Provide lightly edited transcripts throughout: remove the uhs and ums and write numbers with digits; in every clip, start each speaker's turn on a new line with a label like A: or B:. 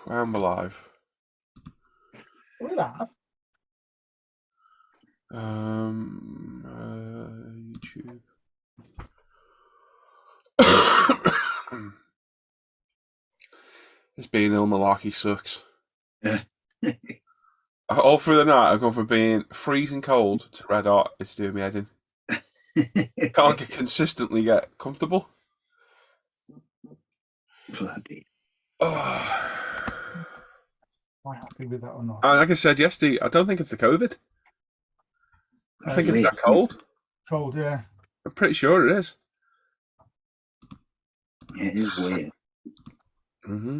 A: I'm alive.
B: Look at that.
A: YouTube. This being ill malarkey sucks.
C: Yeah.
A: All through the night, I've gone from being freezing cold to red hot. It's doing me head in. Can't consistently get comfortable.
C: Bloody.
A: Oh.
B: Am I happy with that or not?
A: And like I said yesterday, I don't think it's the COVID. I think it's
C: weird.
A: that cold.
B: Cold, yeah.
A: I'm pretty sure it is.
C: Yeah, it is weird.
A: Mm-hmm.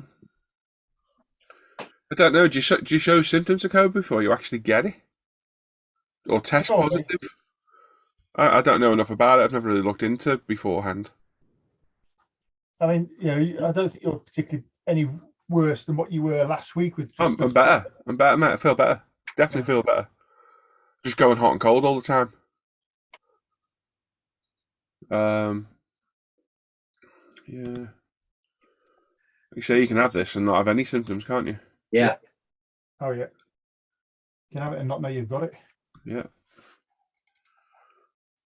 A: I don't know. Do you show symptoms of COVID before you actually get it? Or test positive? I don't know enough about it. I've never really looked into it beforehand.
B: I mean, you know, I don't think you're particularly any worse than what you were last week with.
A: I'm better. I'm better, mate. I feel better. Definitely feel better. Just going hot and cold all the time. Yeah. You say you can have this and not have any symptoms, can't you?
C: Yeah.
B: Oh, yeah. You can have it and not know you've got it.
A: Yeah.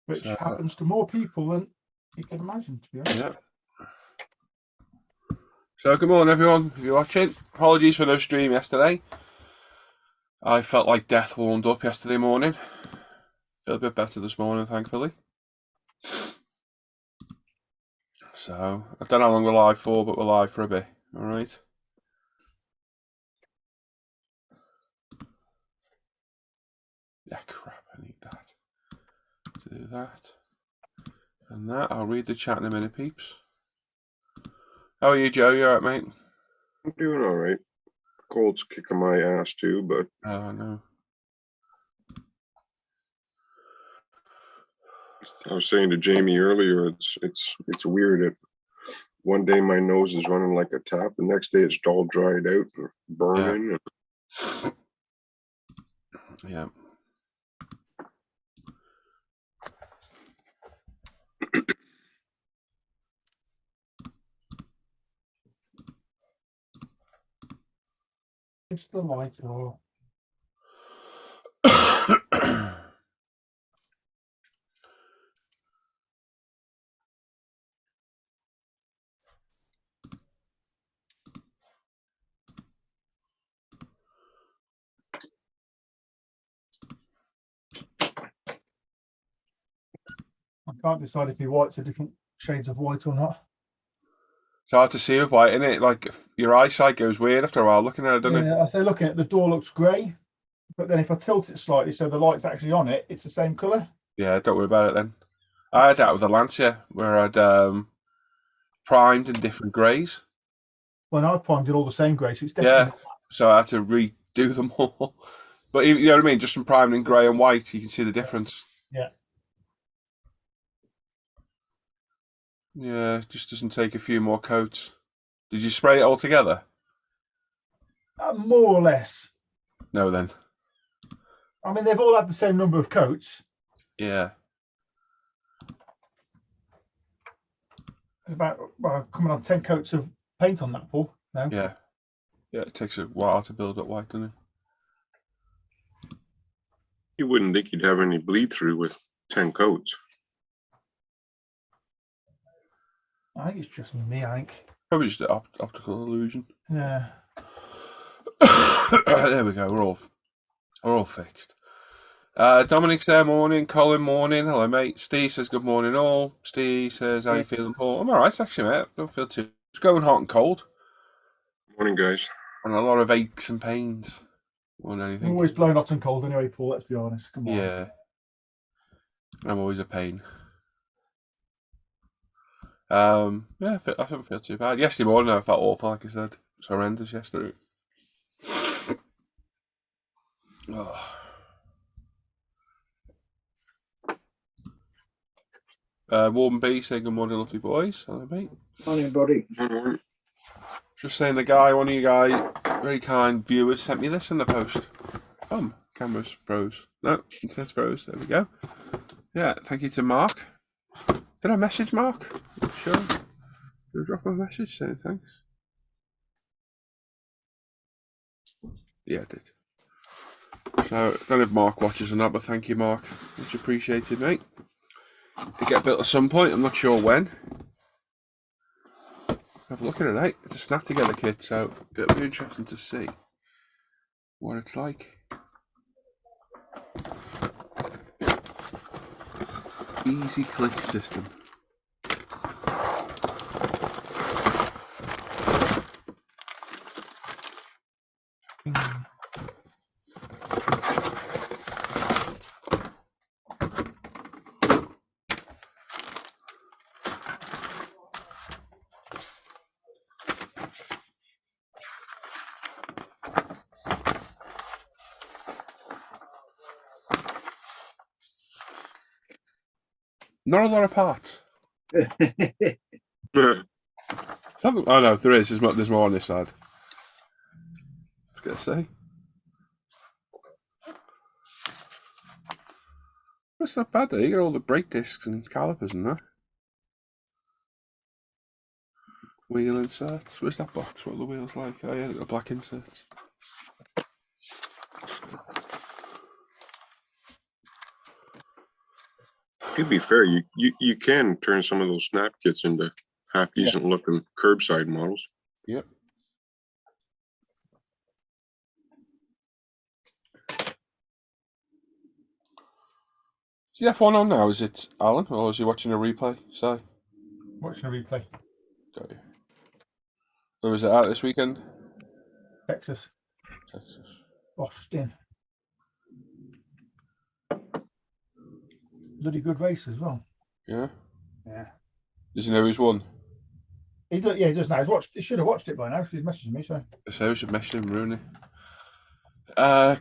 B: Which happens to more people than you can imagine, to be honest.
A: Yeah. So, good morning, everyone. If you're watching, apologies for no stream yesterday. I felt like death warmed up yesterday morning. Feel a bit better this morning, thankfully. So, I don't know how long we're live for, but we're live for a bit. All right. Yeah, crap. I need that. To do that. And that. I'll read the chat in a minute, peeps. How are you, Joe? You alright, mate?
D: I'm doing all right. Cold's kicking my ass too, but
A: Oh, no.
D: I was saying to Jamie earlier, it's weird. One day my nose is running like a tap, the next day it's all dried out and burning.
A: Yeah.
B: It's the light or I can't decide if your whites are different shades of white or not.
A: It's hard to see with white, isn't it? Like, your eyesight goes weird after a while looking at it, doesn't it?
B: Yeah, if they're looking at the door looks grey, but then if I tilt it slightly so the light's actually on it, it's the same colour.
A: Yeah, don't worry about it then. I had that with the Lancia, where I'd primed in different greys.
B: Well, I've primed it all the same grey, so it's definitely
A: Yeah, so I had to redo them all. But you know what I mean? Just from priming in grey and white, you can see the difference.
B: Yeah.
A: Yeah, it just doesn't take a few more coats. Did you spray it all together?
B: more or less.
A: No, then.
B: I mean, they've all had the same number of coats.
A: Yeah.
B: It's about coming on 10 coats of paint on that, Paul. No.
A: Yeah. Yeah, it takes a while to build up white, doesn't it?
D: You wouldn't think you'd have any bleed through with 10 coats.
B: I think it's just me, I think.
A: Probably just an optical illusion.
B: Yeah.
A: There we go. We're all fixed. Dominic's there, morning. Colin, morning. Hello, mate. Steve says good morning, all. Steve says, how you feeling, Paul? I'm all right, actually, mate. Don't feel too. It's going hot and cold.
D: Morning, guys.
A: And a lot of aches and pains more than anything.
B: I'm always blown hot and cold anyway, Paul. Let's be honest. Come on.
A: Yeah. I'm always a pain. Yeah, I don't feel too bad. Yesterday morning I felt awful, like I said. It's horrendous yesterday. Oh. Warden B saying good morning, lovely boys. Hello, mate.
C: Morning, buddy.
A: Just saying the guy, one of you guys, very kind viewers, sent me this in the post. Camera's froze. No, internet's froze. There we go. Yeah, thank you to Mark. Did I message Mark? Sure. Did I drop a message saying thanks? Yeah, I did. So, I don't know if Mark watches or not, but thank you, Mark. Much appreciated, mate. It get built at some point, I'm not sure when. Have a look at it, eh? It's a snap together kit, so it'll be interesting to see what it's like. Easy click system. Not a lot of parts.
D: Yeah.
A: Oh no, there is. There's more on this side. I was gonna say. That's not bad though. You get all the brake discs and calipers and that. Wheel inserts. Where's that box? What are the wheels like? Oh yeah, they've got black inserts.
D: To be fair, you can turn some of those snap kits into half decent looking curbside models.
A: Yep. Is the F1 on now? Is it Alan, or is he watching a replay? So.
B: Watching a replay.
A: Got you. Where was it out this weekend?
B: Texas.
A: Texas.
B: Austin. Bloody good race as well.
A: Yeah.
B: Yeah.
A: Does he know who's won?
B: He does. Yeah, he does now. He should have watched it by now. He's messaging me. So.
A: So we should message him, Rooney.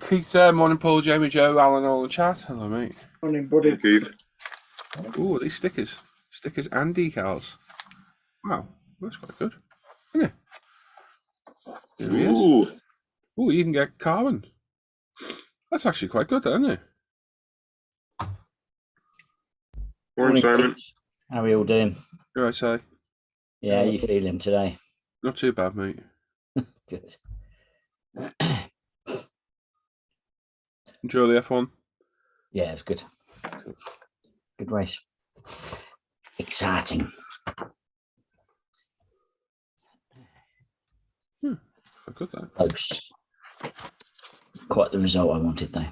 A: Keith, morning, Paul, Jamie, Joe, Alan, all in the chat. Hello, mate.
C: Morning, buddy.
D: Keith.
A: Ooh, these stickers and decals. Wow, that's quite good, isn't it? There he is. Ooh, you can get carbon. That's actually quite good, isn't it?
D: Morning, Simon.
E: Pete. How are we all doing?
A: Here I say.
E: Yeah, how you feeling today?
A: Not too bad, mate.
E: Good.
A: Enjoy the F1.
E: Yeah, it was good. Good race. Exciting.
A: Quite good, that.
E: Close. Quite the result I wanted, though.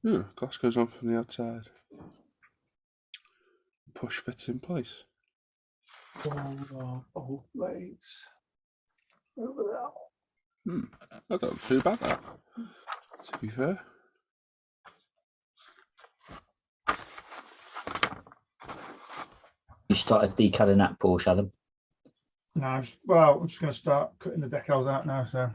A: Yeah, glass goes on from the outside. Push fits in place.
B: Oh, blades. Over there.
A: I don't feel bad that. To be fair.
E: You started decutting that Porsche, Adam?
B: No, I'm just going to start cutting the decals out now. So.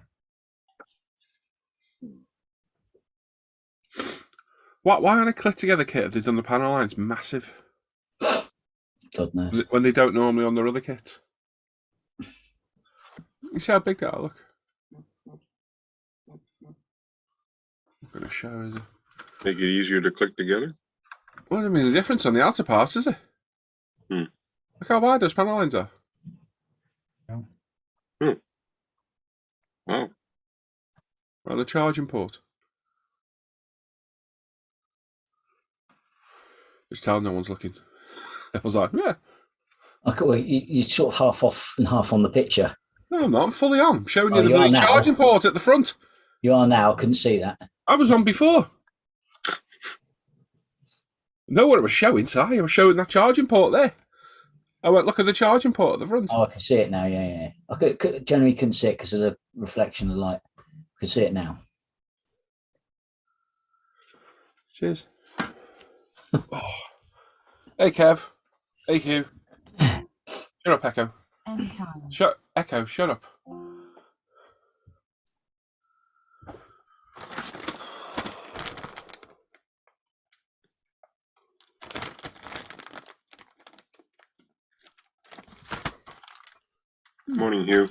A: Why on a click together kit have they done the panel lines massive?
E: God knows.
A: When they don't normally on their other kits. You see how big that'll look? I'm going to show is it.
D: Make it easier to click together.
A: What do you mean the difference on the outer parts, is it? Look how wide those panel lines are.
D: Wow.
A: On the charging port. Just tell no one's looking. I was like, yeah.
E: You're sort of half off and half on the picture.
A: No, I'm not. I'm fully on. I'm showing you
E: Oh,
A: the
E: you are
A: bloody
E: now?
A: charging port at the front.
E: You are now. I couldn't see that.
A: I was on before. No one was showing, Si. I was showing that charging port there. I went, look at the charging port at the front.
E: Oh, I can see it now. Yeah. I generally couldn't see it because of the reflection of light. I can see it now.
A: Cheers. Oh. Hey, Kev. Hey, Hugh. Shut up, Echo.
F: Anytime.
A: Echo, shut up.
D: Morning, Hugh.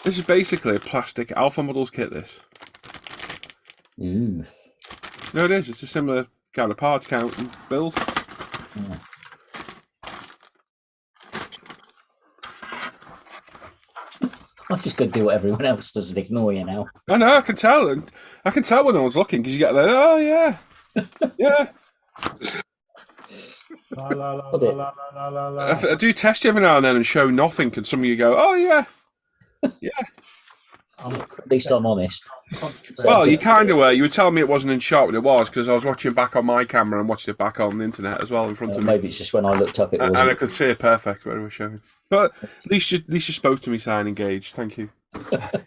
A: This is basically a plastic Alpha Models kit, this.
E: Ooh.
A: No, it is. It's a similar kind of parts count and build.
E: Yeah. I'm just going to do what everyone else does and ignore you now.
A: I know, I can tell. And I can tell when no one's looking because you get there, oh, yeah. Yeah.
B: La, la, la, la, la, la, la, la.
A: I do test you every now and then and show nothing, and some of you go, oh, yeah. Yeah.
E: At least I'm honest.
A: Well, you kind of were. You were telling me it wasn't in shot, but it was because I was watching back on my camera and watched it back on the internet as well in front of me.
E: Maybe it's just when I looked up it wasn't.
A: And I could see it perfect when it was showing. But at least you spoke to me, sign engaged. Thank you.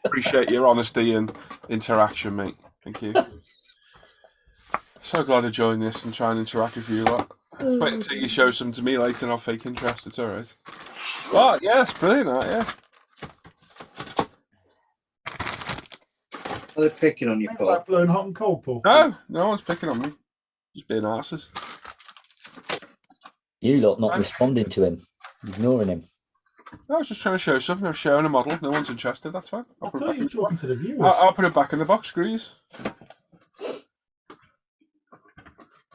A: Appreciate your honesty and interaction, mate. Thank you. So glad to join this and try and interact with you lot. Wait until you show some to me later and I'll fake interest. It's all right. Well, yeah, it's brilliant, that, yeah.
C: Are they picking on you,
B: Think
C: Paul?
B: about blowing hot and cold, Paul.
A: No one's picking on me. Just being arses.
E: You lot not responding to him, ignoring him.
A: I was just trying to show something. I'm showing a model. No one's interested. That's fine.
B: I thought you were talking to the viewers.
A: I'll put it back in the box, screws.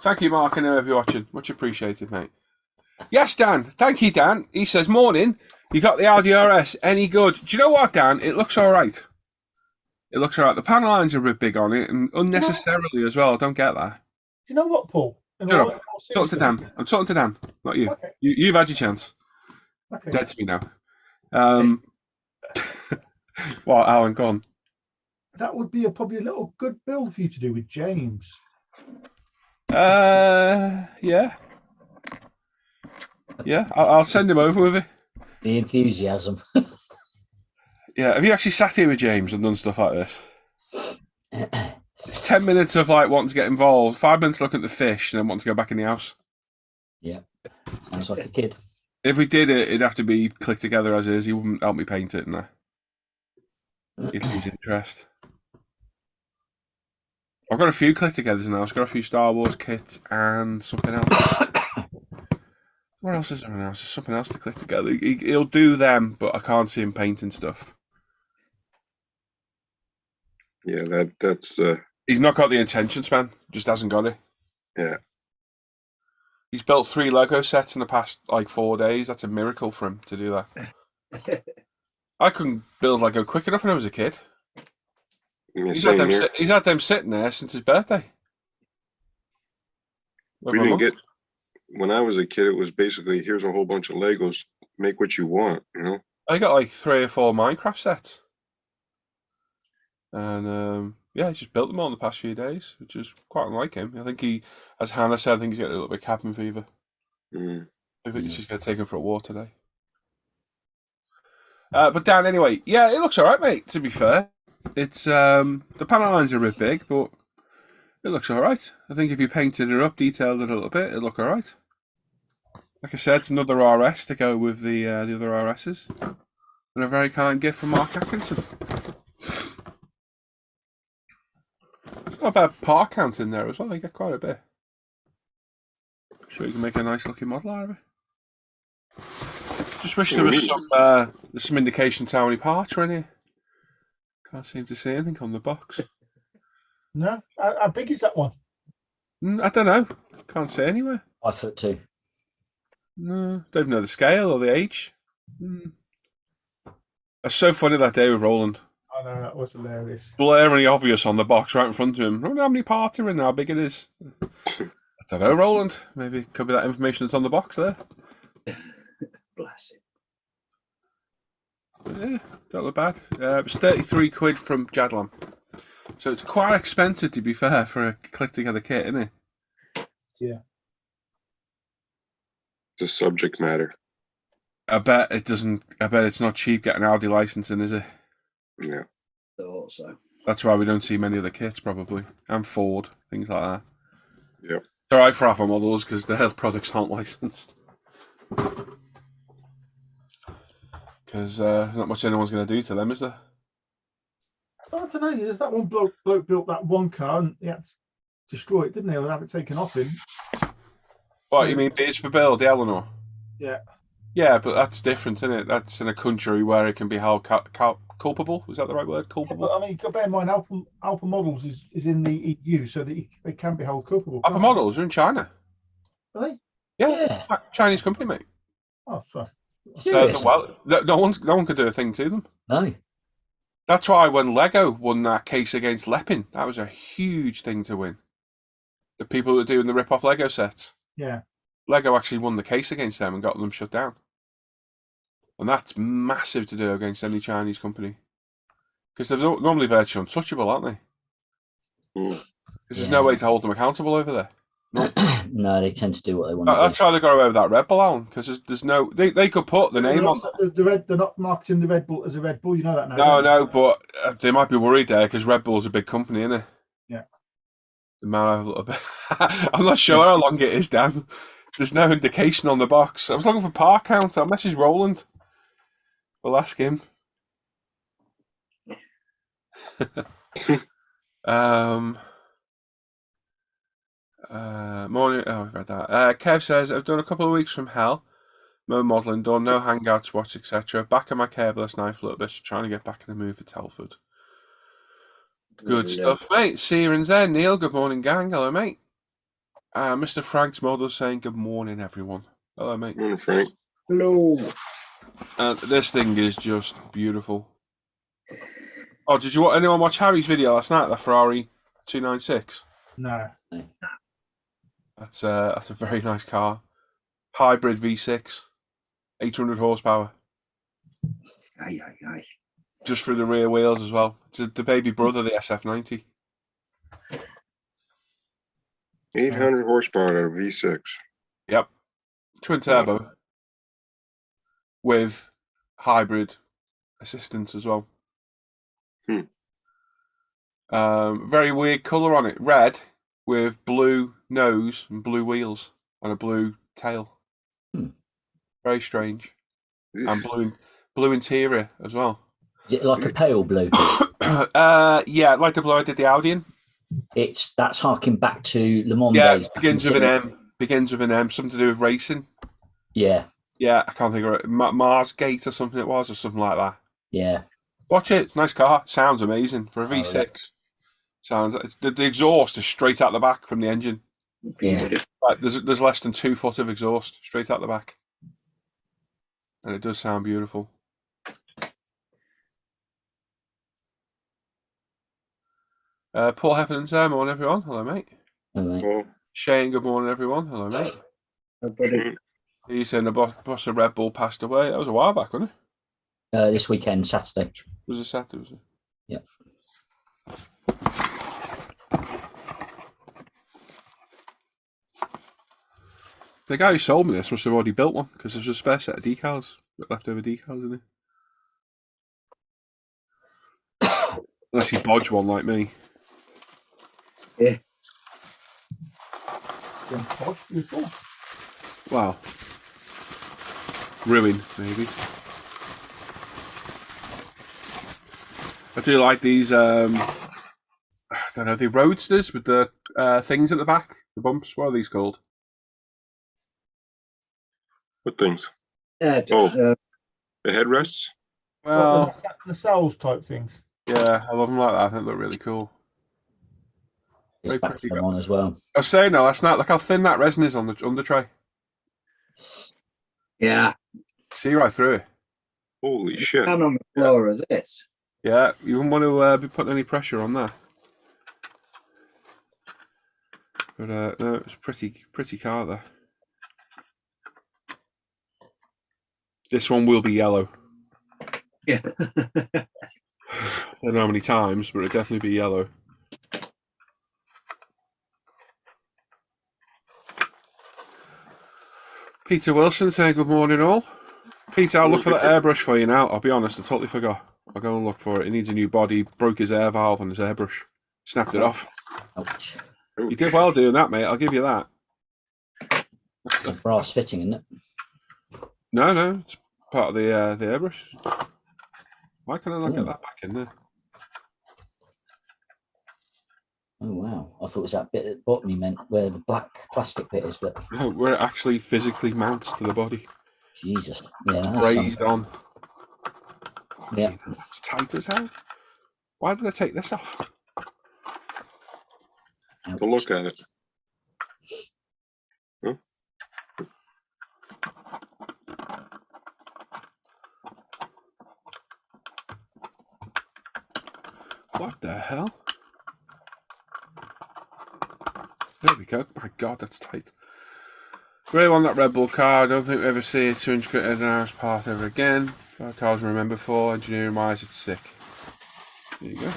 A: Thank you, Mark. I know if you're watching. Much appreciated, mate. Yes, Dan. Thank you, Dan. He says, morning. You got the Audi RS. Any good? Do you know what, Dan? It looks all right. It looks all right. The panel lines are a bit big on it and unnecessarily as well. Don't get that.
B: You know what, Paul?
A: Shut up. Talk to Dan. I'm talking to Dan, not you.
B: Okay.
A: You've had your chance.
B: Okay.
A: Dead to me now. Well, Alan, go on.
B: That would be probably a little good build for you to do with James.
A: Yeah. Yeah, I'll send him over with it.
E: The enthusiasm.
A: Yeah, have you actually sat here with James and done stuff like this? It's 10 minutes of like wanting to get involved, 5 minutes looking at the fish, and then wanting to go back in the house.
E: Yeah, sounds like a kid.
A: If we did it, it'd have to be clicked together as is. He wouldn't help me paint it, and if he's interest. I've got a few click togethers now. I've got a few Star Wars kits and something else. What else is there now? There's something else to click together. He'll do them, but I can't see him painting stuff.
D: Yeah, that's
A: He's not got the intentions, man. Just hasn't got it.
D: yeah.
A: He's built 3 Lego sets in the past like 4 days. That's a miracle for him to do that. I couldn't build Lego quick enough when I was a kid.
D: Yeah,
A: He's
D: same here.
A: had them sitting there since his birthday.
D: We didn't get, when I was a kid, it was basically, here's a whole bunch of Legos, make what you want, you know?
A: I got like 3 or 4 Minecraft sets. And yeah, he's just built them all in the past few days, which is quite unlike him. I think he, as Hannah said, I think he's getting a little bit of cabin fever.
D: Mm.
A: I think he's just going to take him for a walk today. But Dan, anyway, yeah, it looks all right, mate, to be fair. It's, the panel lines are a bit big, but it looks all right. I think if you painted it up, detailed it a little bit, it'll look all right. Like I said, it's another RS to go with the other RSs. And a very kind gift from Mark Atkinson. It's not a bad part count in there as well. You get quite a bit. Sure, you can make a nice looking model out of it. Just wish there was some indication to how many parts are in here. Can't seem to see anything on the box.
B: No? How big is that one?
A: I don't know. Can't see anywhere.
E: 5'2".
A: No, don't know the scale or the age. That's so funny that day with Roland.
B: I know, that was hilarious.
A: Blaringly obvious on the box right in front of him. I wonder how many parts are in there, how big it is. I don't know, Roland. Maybe it could be that information that's on the box there.
C: Bless him.
A: But yeah, don't look bad. It was 33 quid from Jadlam. So it's quite expensive, to be fair, for a click-together kit, isn't it?
B: Yeah.
D: The subject matter.
A: I bet it's not cheap getting Audi licensing, is it?
D: Yeah.
C: Thought so.
A: That's why we don't see many of the kits, probably. And Ford, things like that.
D: Yep.
A: They're right for Alpha models because their products aren't licensed. Because there's not much anyone's going to do to them, is there?
B: I don't know. There's that one bloke built that one car and he had to destroy it, didn't he? Or have it taken off him.
A: What, you mean Beers for Bill, the Eleanor?
B: Yeah.
A: Yeah, but that's different, isn't it? That's in a country where it can be held culpable. Is that the right word?
B: Yeah,
A: Culpable.
B: but I mean, you've got to bear in mind, Alpha Models is in the EU, so that they can be held culpable.
A: Alpha
B: can't
A: Models are in China.
B: they? Are they?
A: Yeah,
E: Yeah.
A: Chinese company, mate.
B: Oh, sorry.
E: Serious?
A: No one could do a thing to them.
E: No.
A: That's why when Lego won that case against Lepin, that was a huge thing to win. The people that are doing the rip-off Lego sets,
B: Yeah.
A: Lego actually won the case against them and got them shut down. And that's massive to do against any Chinese company. Because they're normally virtually untouchable, aren't they?
D: Mm.
A: Because there's no way to hold them accountable over there.
E: No, they tend to do what they want
A: That's
E: to
A: why they got away with that Red Bull, Alan. Because there's no... They could put the name on...
B: They're not marketing the Red Bull as a Red Bull. You know that now. don't
A: No, but they might be worried there because Red Bull's a big company, isn't it?
B: Yeah.
A: It might have a little bit. I'm not sure how long it is, Dan. There's no indication on the box. I was looking for part count. I'll message Roland. We'll ask him. Morning. Oh, we've read that. Kev says, I've done a couple of weeks from hell. No modelling done, no hangouts, watch, etc. Back on my cableless knife a little bit, just trying to get back in the mood for Telford. Good stuff, mate. Sieren's there. Neil, good morning, gang. Hello, mate. Mr. Frank's model saying good morning, everyone. Hello, mate.
D: Morning, Frank.
C: Hello.
A: This thing is just beautiful. Oh, did anyone watch Harry's video last night? The Ferrari 296.
B: No.
A: That's a very nice car. Hybrid V6, 800 horsepower.
C: Aye.
A: Just through the rear wheels as well. It's the baby brother of the SF90.
D: 800 horsepower out of V6.
A: Yep. Twin turbo. With hybrid assistance as well. Very weird colour on it. Red with blue nose and blue wheels and a blue tail. Very strange. And blue interior as well.
E: Is it like a pale blue?
A: Yeah, like the blue I did the Audi in.
E: That's harking back to Le Mans
A: Yeah,
E: days.
A: begins with an M. Begins with an M. Something to do with racing.
E: Yeah.
A: Yeah, I can't think of it. Mars Gate or something it was, or something like that.
E: Yeah.
A: Watch it. Nice car. Sounds amazing for a V6.
E: yeah.
A: Sounds. It's the exhaust is straight out the back from the engine.
E: Yeah.
A: Like, there's less than 2 foot of exhaust straight out the back, and it does sound beautiful. Paul Heffernan's there. Morning, everyone. Hello, mate.
E: All right.
D: Oh,
A: Shane, good morning, everyone. Hello, mate.
C: Everybody.
A: He's saying the boss of Red Bull passed away. That was a while back, wasn't it?
E: This weekend, Saturday.
A: Was it Saturday? Was it?
E: Yeah.
A: The guy who sold me this must have already built one because there's a spare set of decals, leftover decals in it. Unless he bodged one like me.
C: Yeah.
A: Wow. Ruin, maybe. I do like these, I don't know, the roadsters with the things at the back, the bumps. What are these called?
D: what things?
C: The
D: headrests?
A: Well,
B: the cells type things.
A: yeah, I love them like that. I think they're really cool.
E: It's back to them on as well.
A: I was saying no last night, look how thin that resin is on the under tray.
C: Yeah.
A: See right through it.
D: Holy shit.
C: And on the floor of this.
A: Yeah, you wouldn't want to be putting any pressure on that. But no, it's pretty car there. This one will be yellow.
C: Yeah.
A: I don't know how many times, but it'll definitely be yellow. Peter Wilson saying good morning all. Peter, I'll look for that airbrush for you now. I'll be honest, I totally forgot. I'll go and look for it. It needs a new body. Broke his air valve on his airbrush. Snapped it off.
E: Ouch.
A: You did well doing that, mate. I'll give you that.
E: It's a brass fitting, isn't it?
A: No, it's part of the airbrush. Why can't I not get that back in there?
E: Oh wow! I thought it was that bit at the bottom you meant, where the black plastic bit is, but
A: No, where it actually physically mounts to the body.
E: Jesus. Yeah, that's
A: Braid
E: something.
A: on.
E: Yeah.
A: That's tight as hell. Why did I take this off?
D: To look at it.
A: What the hell? There we go. My God, that's tight. Really want that Red Bull car. I don't think we ever see a 200 quid an hour's part ever again. Cars I remember for. Engineering wise, it's sick. There you go.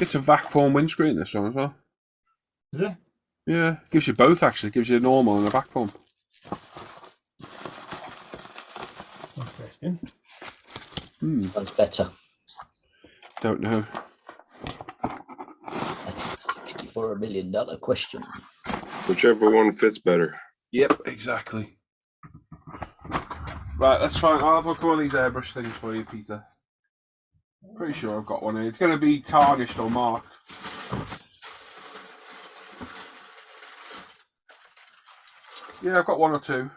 A: It's a vac form windscreen, this one as well.
B: Is it?
A: Yeah, gives you both actually. Gives you a normal and a vac form.
B: Interesting.
E: One's better.
A: Don't know.
E: That's a $64 million question.
D: Whichever one fits better.
A: Yep, exactly. Right, that's fine. I'll have a look at one of these airbrush things for you, Peter. Pretty sure I've got one here. It's going to be tarnished or marked. Yeah, I've got one or two.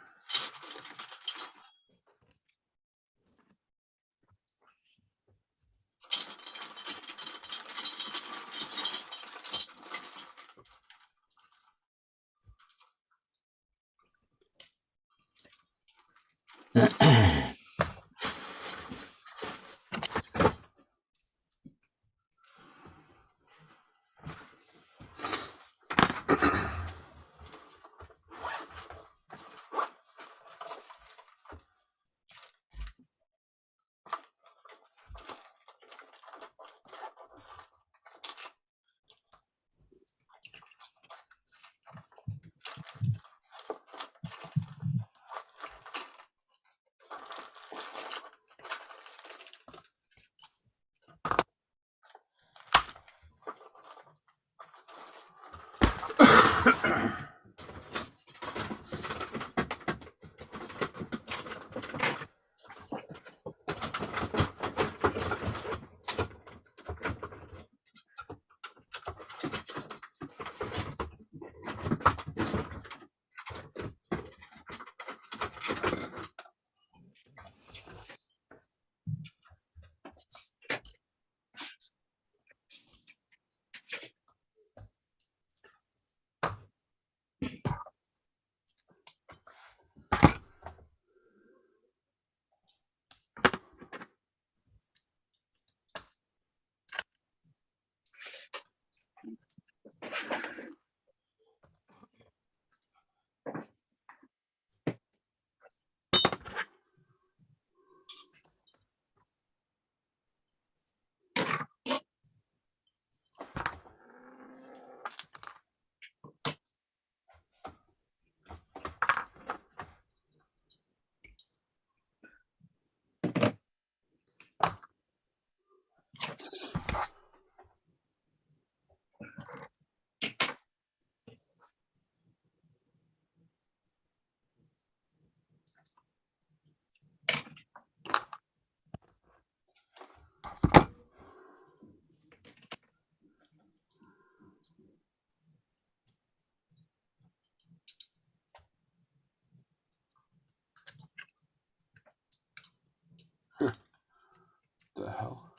A: The hell?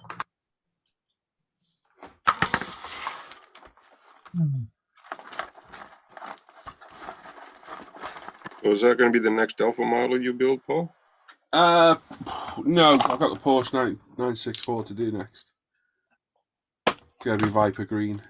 D: So is that going to be the next Alpha model you build, Paul?
A: No, I've got the Porsche 964 to do next. It's got to be Viper Green.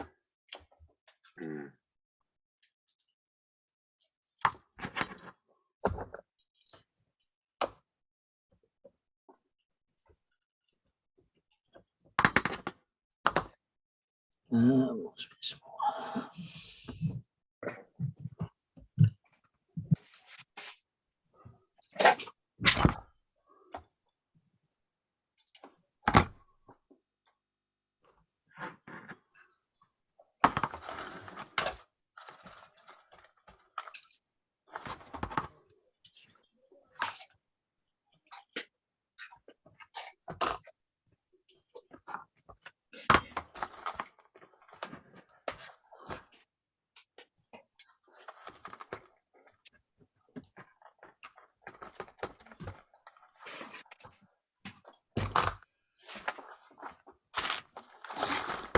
E: What's this one?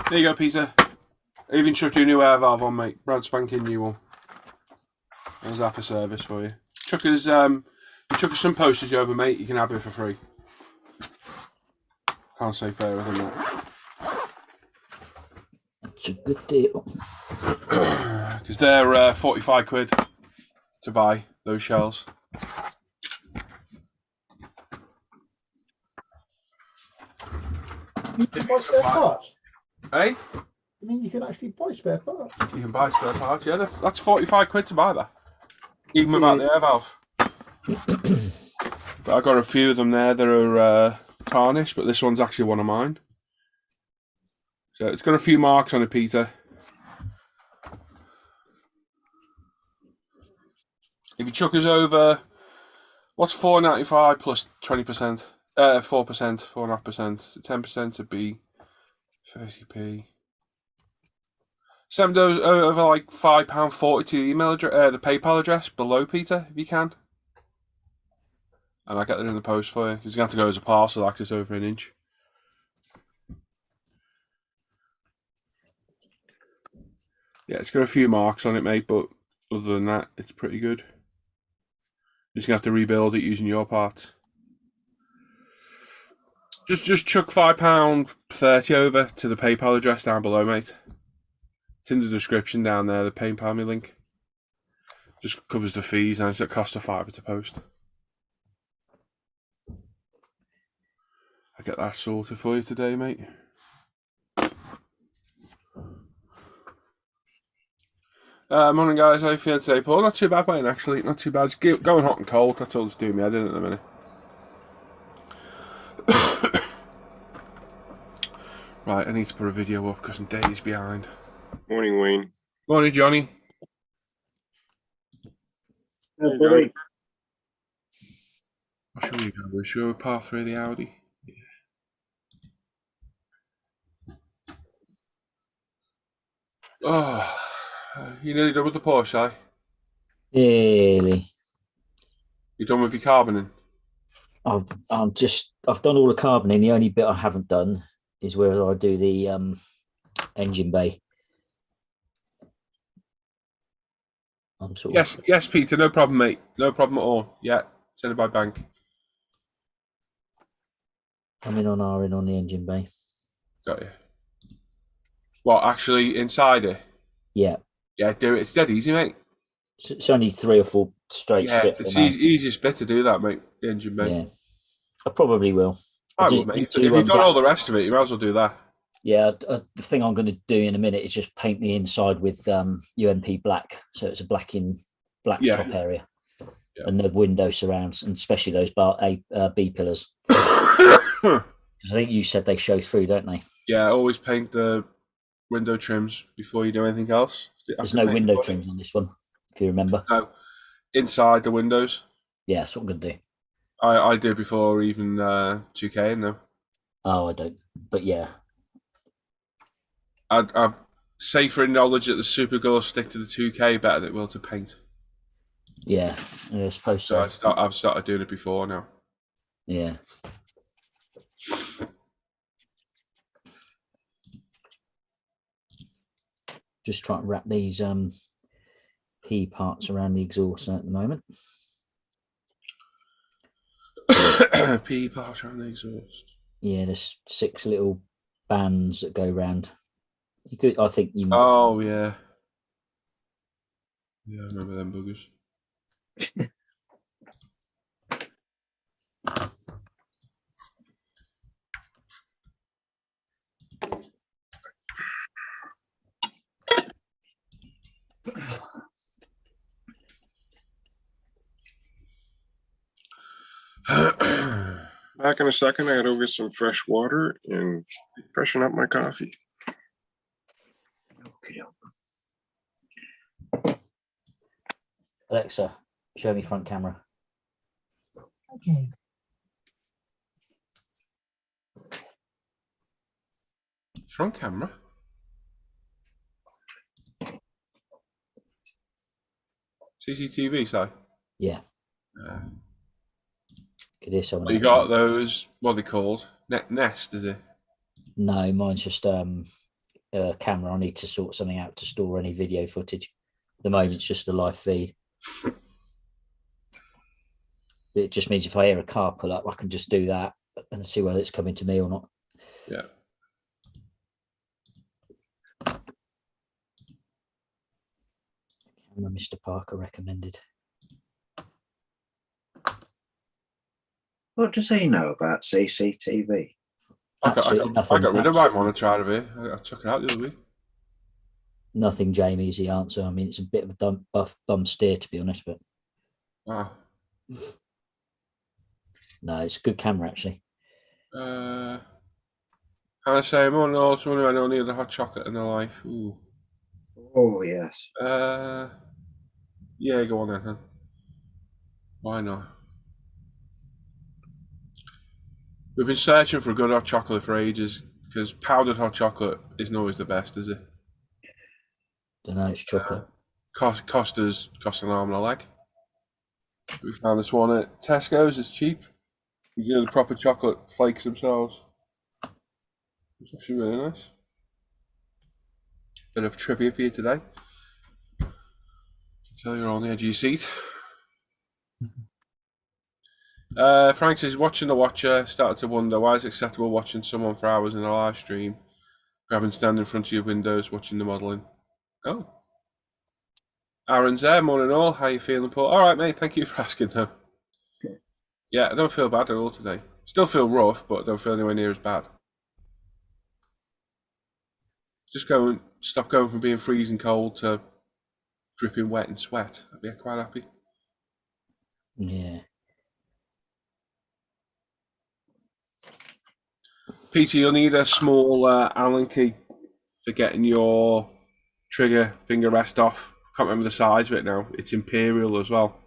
A: There you go, Peter. I even chucked your new air valve on, mate. Brand spanking new one. There's that for service for you. Chuck us some postage over, mate. You can have it for free. Can't say fairer than that.
E: That's a good deal.
A: Because they're 45 quid to buy those shells.
B: You can buy spare parts.
A: Hey?
B: I mean, you can actually buy spare parts.
A: You can buy spare parts, yeah. That's 45 quid to buy that. Even without the air valve. But I got a few of them there that are tarnished, but this one's actually one of mine. So it's got a few marks on it, Peter. If you chuck us over, what's $4.95 plus 20%? 4%, 4.5%. 10% would be 30p. Send those over like £5.40 to the email address, the PayPal address below, Peter, if you can. And I'll get it in the post for you. Because you're going to have to go as a parcel, access over an inch. Yeah, it's got a few marks on it, mate, but other than that, it's pretty good. You're just going to have to rebuild it using your parts. Just chuck £5.30 over to the PayPal address down below, mate. It's in the description down there, the PayPal me link. Just covers the fees and it's a cost of £5 to post. I'll get that sorted for you today, mate. Morning, guys. How you feeling today, Paul? Not too bad, mate, actually. Not too bad. It's going hot and cold. That's all it's doing me. I did it in a minute. Right, I need to put a video up because I'm days behind.
D: Morning, Wayne.
A: Morning, Johnny.
C: Oh, boy.
A: What should we go with? Should we go with par 3 of the Audi? Yeah. Oh, you nearly done with the Porsche, eh?
E: Really?
A: You done with your carboning?
E: I've done all the carboning. The only bit I haven't done is where I do the engine bay. I'm sort of
A: Yes, Peter. No problem, mate. No problem at all. Yeah, send it by bank.
E: coming on on the engine bay.
A: Got you. What, actually inside it?
E: Yeah,
A: Yeah, do it. It's dead easy, mate.
E: it's only 3 or 4 straight
A: Yeah,
E: strips.
A: it's the easiest bit to do that, mate. The engine bay.
E: Yeah, I probably will.
A: I
E: just
A: would,
E: need
A: mate.
E: to,
A: If you've done
E: black-
A: all the rest of it, you might as well do that.
E: Yeah, the thing I'm going to do in a minute is just paint the inside with UMP black, so it's a black
A: Yeah.
E: top area,
A: Yeah.
E: and the window surrounds, and especially those B pillars. I think you said they show through, don't they?
A: Yeah, always paint the window trims before you do anything else.
E: There's no window trims on this one, if you remember.
A: No, inside the windows.
E: Yeah, that's what I'm going to do.
A: I did before even 2K, no.
E: Oh, I don't. But yeah,
A: I'm safer in knowledge that the super glue will stick to the 2K better than it will to paint.
E: yeah, I suppose
A: So
E: so.
A: I've started doing it before now.
E: Yeah. Just trying to wrap these P parts around the exhaust at the moment.
A: P part around the exhaust.
E: Yeah, there's 6 little bands that go round. You could, I think you.
A: Oh yeah. Yeah, I remember them boogers.
D: Back in a second. I gotta go get some fresh water and freshen up my coffee.
E: Alexa, show me front camera.
B: Okay.
A: Front camera. CCTV, so.
E: Yeah. Could hear someone.
A: You got those, what are they called? Nest, is it?
E: No, mine's just camera. I need to sort something out to store any video footage. At the moment, it's just a live feed. It just means if I hear a car pull up, I can just do that and see whether it's coming to me or not.
A: Yeah.
E: Camera Mr. Parker recommended.
C: What does he know about CCTV?
E: Absolutely
A: I
E: nothing.
A: got rid of my monitor out of here. I took it out the other week.
E: Nothing, Jamie, is the answer. I mean, it's a bit of a bum steer, to be honest, but
A: Ah.
E: no, it's a good camera, actually.
A: Can I say more than all? Someone who had only had a hot chocolate in their life. Ooh.
C: Oh, yes.
A: Yeah, go on then. Huh? Why not? We've been searching for a good hot chocolate for ages because powdered hot chocolate isn't always the best, is it?
E: Don't know, it's chocolate.
A: Cost an arm and a leg. We found this one at Tesco's. It's cheap. You know, the proper chocolate flakes themselves. It's actually really nice. Bit of trivia for you today. Tell you're on the edge of your seat. Frank says, watching the watcher, started to wonder why is it acceptable watching someone for hours in a live stream, grabbing stand in front of your windows, watching the modelling. Oh. Aaron's there, morning all. How you feeling, Paul? All right, mate. Thank you for asking, though. Yeah, I don't feel bad at all today. Still feel rough, but don't feel anywhere near as bad. Just stop going from being freezing cold to dripping wet and sweat. I'd be quite happy.
E: Yeah.
A: Peter, you'll need a small Allen key for getting your trigger finger rest off. Can't remember the size of it now. It's Imperial as well,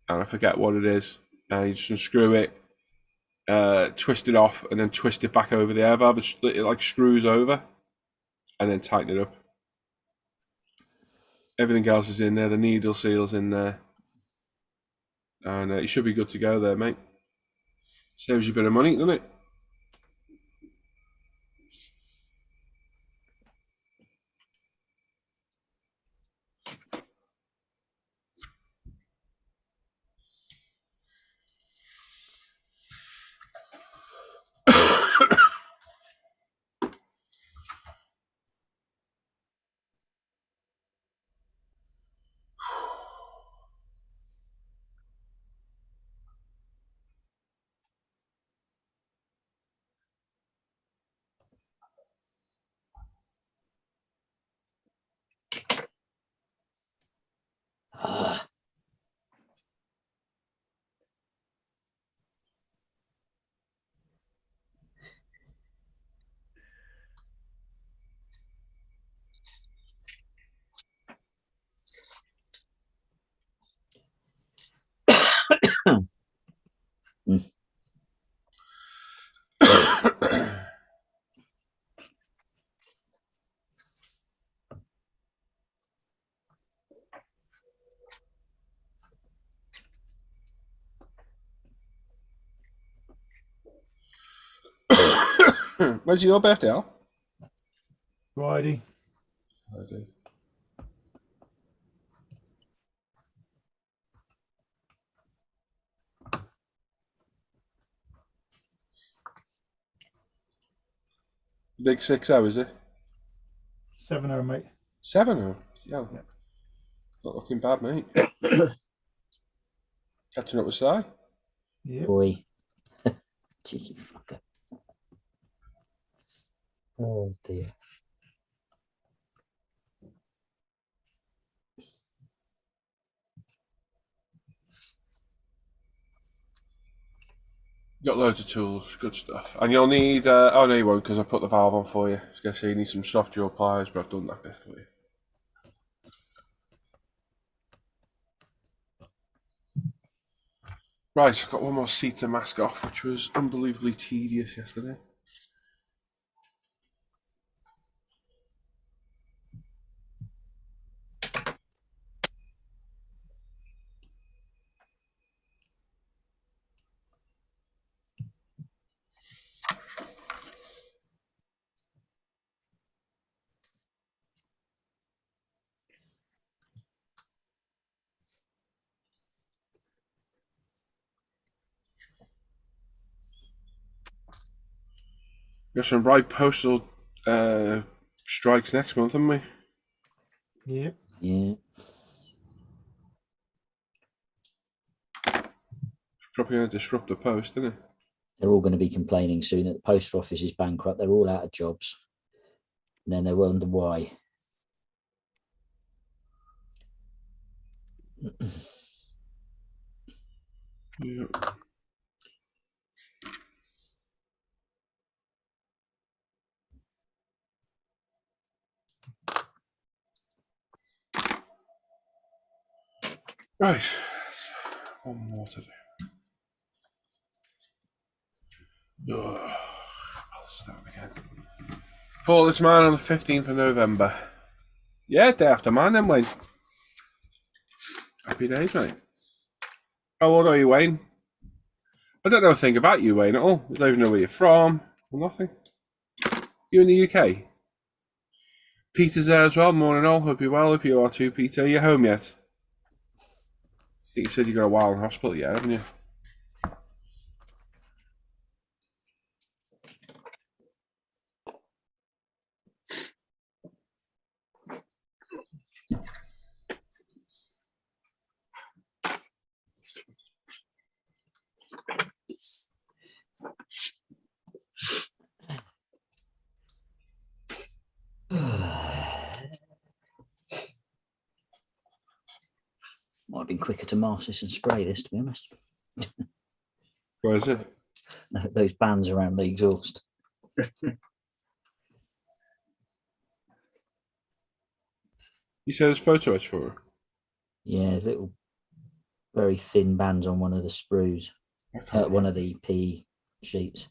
A: and I forget what it is. You just unscrew it, twist it off, and then twist it back over the air valve. It like screws over, and then tighten it up. Everything else is in there. The needle seal's in there, and you should be good to go there, mate. Saves you a bit of money, doesn't it?
E: Ah.
A: When's your birthday, Al?
B: Friday.
A: Friday. Big 6-0, is it?
B: 7-0, mate.
A: 7-0? Yeah.
B: Yeah.
A: Not looking bad, mate. Catching up with Si.
B: Yep.
E: Boy. Cheeky fucker. Oh, dear.
A: Got loads of tools, good stuff. And you'll need, oh no you won't because I put the valve on for you. I was going to say you need some soft jaw pliers, but I've done that bit for you. Right, I've got one more seat to mask off, which was unbelievably tedious yesterday. Got some right postal strikes next month, haven't we?
B: Yeah.
E: Yeah.
A: Probably going to disrupt the post, isn't it?
E: They're all going to be complaining soon that the post office is bankrupt. They're all out of jobs. And then they wonder why.
A: Yeah. Right. One more to do. I'll start again. Paul-ISM on the 15th of November. Yeah, day after mine then, Wayne. Happy days, mate. How old are you, Wayne? I don't know a thing about you, Wayne, at all. I don't even know where you're from or nothing. You in the UK? Peter's there as well, morning all. Hope you're well. Hope you are too, Peter. Are you home yet? I think you said you got a while in hospital yet, haven't you?
E: Might have been quicker to mask this and spray this, to be honest.
A: Where is it?
E: Those bands around the exhaust.
A: You said there's photo etch for her.
E: Yeah, there's little very thin bands on one of the sprues, one of the P sheets.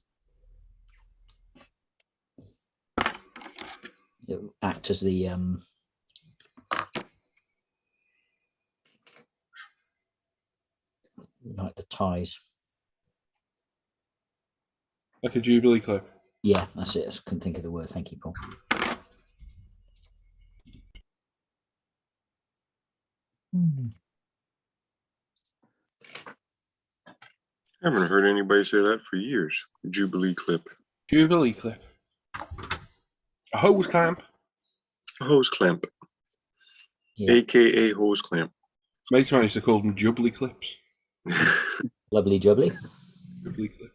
E: It will act as the like the ties.
A: Like a Jubilee clip.
E: Yeah, that's it. I couldn't think of the word. Thank you, Paul.
D: I haven't heard anybody say that for years. Jubilee clip.
A: Jubilee clip. A hose clamp.
D: A hose clamp.
E: Yeah.
D: AKA hose clamp.
A: Mates of mine used to call them Jubilee clips.
E: Lovely jubbly.
A: Jubilee clip.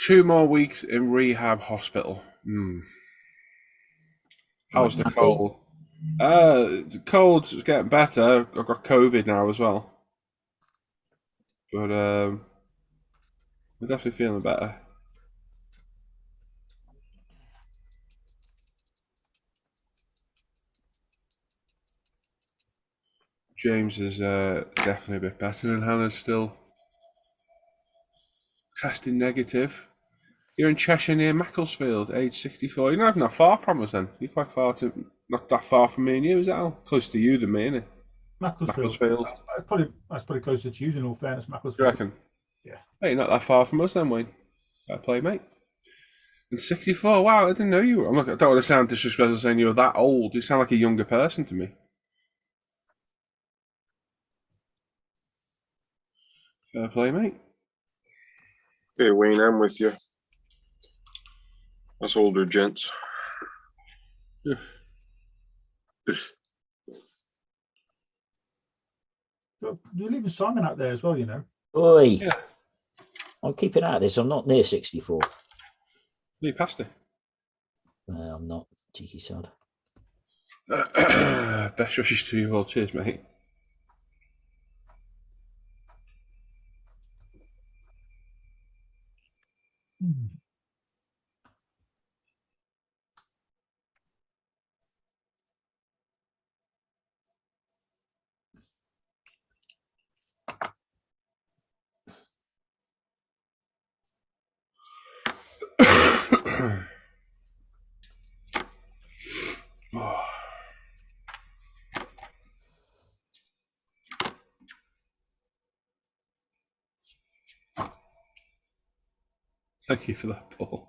A: Two more weeks in rehab hospital. How's the cold? The cold's getting better. I've got COVID now as well. But I'm definitely feeling better. James is definitely a bit better, and Hannah's still testing negative. You're in Cheshire near Macclesfield, age 64. You're not even that far from us then. You're quite far not that far from me and you, is that all? Closer to you than me, isn't it? Macclesfield.
B: That's probably closer to you in all fairness, Macclesfield.
A: You reckon?
B: Yeah.
A: Hey, not that far from us then, Wayne. Fair play, mate. And 64, wow, I didn't know you were. I don't want to sound disrespectful saying you were that old. You sound like a younger person to me. Fair play, mate.
D: Hey, Wayne, I'm with you. Us older gents.
A: Yeah.
B: You're leaving Simon out there as well, you know.
E: Oi.
A: Yeah.
E: I'm keeping out of this. I'm not near 64.
A: You passed it.
E: I'm not. Cheeky sod.
A: Best wishes to you all. Cheers, mate. Thank you for that, Paul.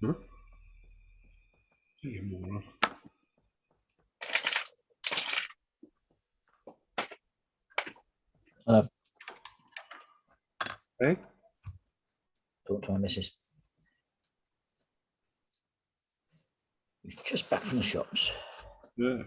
A: Huh? You moron. Hey?
E: Talk to my missus. He's just back from the shops.
A: Yeah.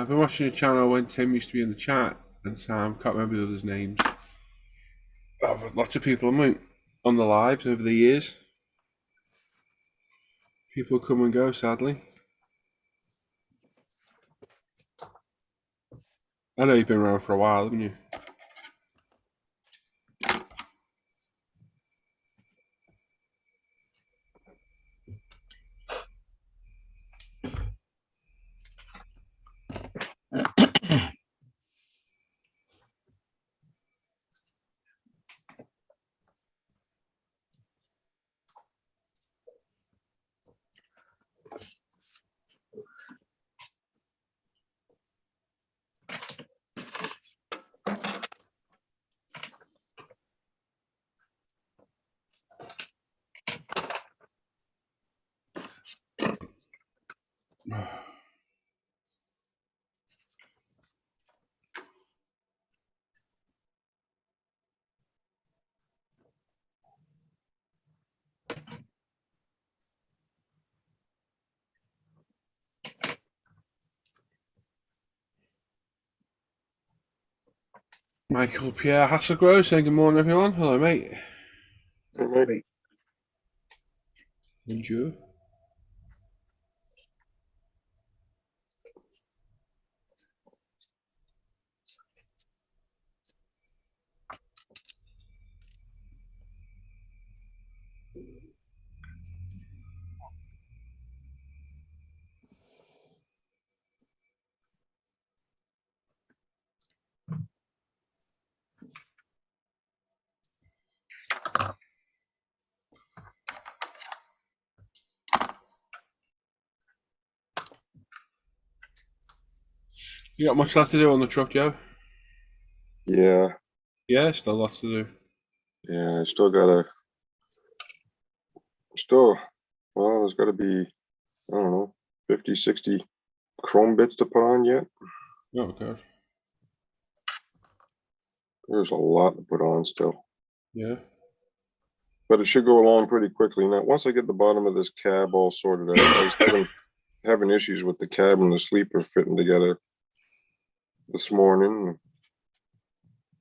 A: I've been watching a channel when Tim used to be in the chat and Sam, can't remember the others' names. Oh, but lots of people on the lives over the years. People come and go, sadly. I know you've been around for a while, haven't you? Michael Pierre Hasselgrove saying good morning, everyone. Hello, mate.
D: Maybe.
A: Bonjour. You got much left to do on the truck, Joe?
D: Yeah,
A: Yeah, still lots to do.
D: yeah. I well, there's got to be, I don't know, 50, 60 chrome bits to put on yet.
A: Oh, God.
D: There's a lot to put on still.
A: Yeah.
D: But it should go along pretty quickly. Now, once I get the bottom of this cab all sorted out, I was having issues with the cab and the sleeper fitting together this morning.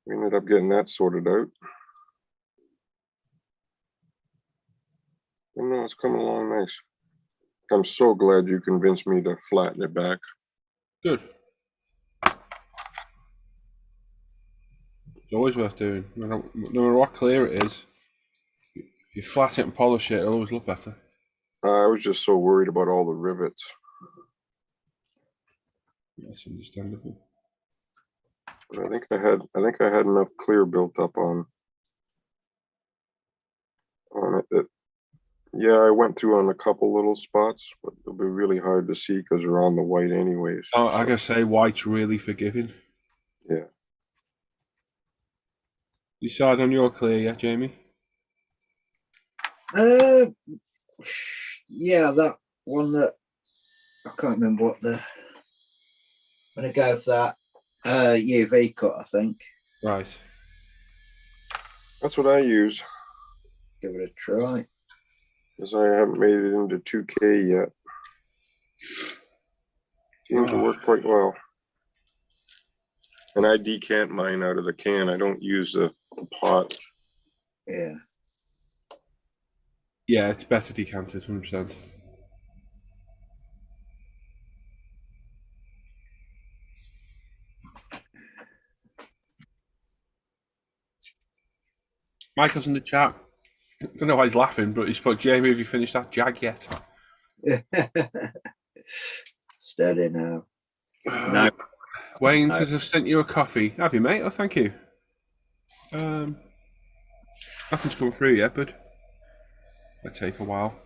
D: We ended up getting that sorted out. And no, it's coming along nice. I'm so glad you convinced me to flatten it back.
A: Good. It's always worth doing. No matter what clear it is, if you flat it and polish it, it'll always look better.
D: I was just so worried about all the rivets.
A: That's understandable.
D: But I think I had enough clear built up on it that Yeah, I went through on a couple little spots, but it'll be really hard to see because they're on the white anyways.
A: Oh, I gotta say, white's really forgiving.
D: Yeah.
A: You started on your clear yet, Jamie?
C: Yeah, that one that I can't remember what the. I'm gonna go for that UV cut. I think.
A: Right.
D: That's what I use,
C: Give it a try.
D: because I haven't made it into 2K yet. Seems to work quite well. And I decant mine out of the can. I don't use the pot.
C: Yeah.
A: Yeah, it's better decanted, 100%. Michael's in the chat. I don't know why he's laughing, but he's put, Jamie, have you finished that Jag yet?
C: Steady now. No.
A: Wayne says, I've sent you a coffee. Have you, mate? Oh, thank you. Nothing's come through yet, but it'll take a while.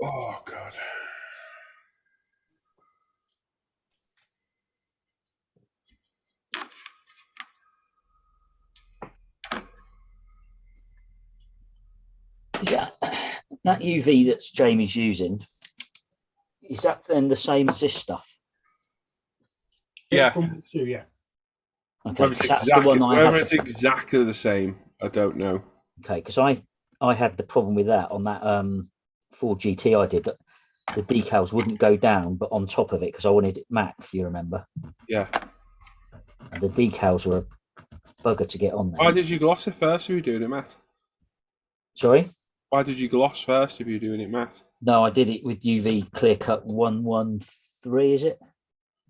A: Oh, God.
E: Is that UV that's Jamie's using? Is that then the same as this stuff?
A: Yeah.
B: From two, yeah.
E: Okay,
A: Whether,
E: 'cause
A: it's,
E: that's the
A: exactly,
E: one I
A: whether
E: had.
A: it's exactly the same, I don't know.
E: Okay, because I had the problem with that on that Ford GT I did, that the decals wouldn't go down, but on top of it, because I wanted it matte, if you remember.
A: Yeah.
E: And the decals were a bugger to get on there.
A: Why did you gloss it first if you were doing it matte?
E: Sorry?
A: Why did you gloss first if you were doing it matte?
E: No, I did it with UV clear cut 113, is it?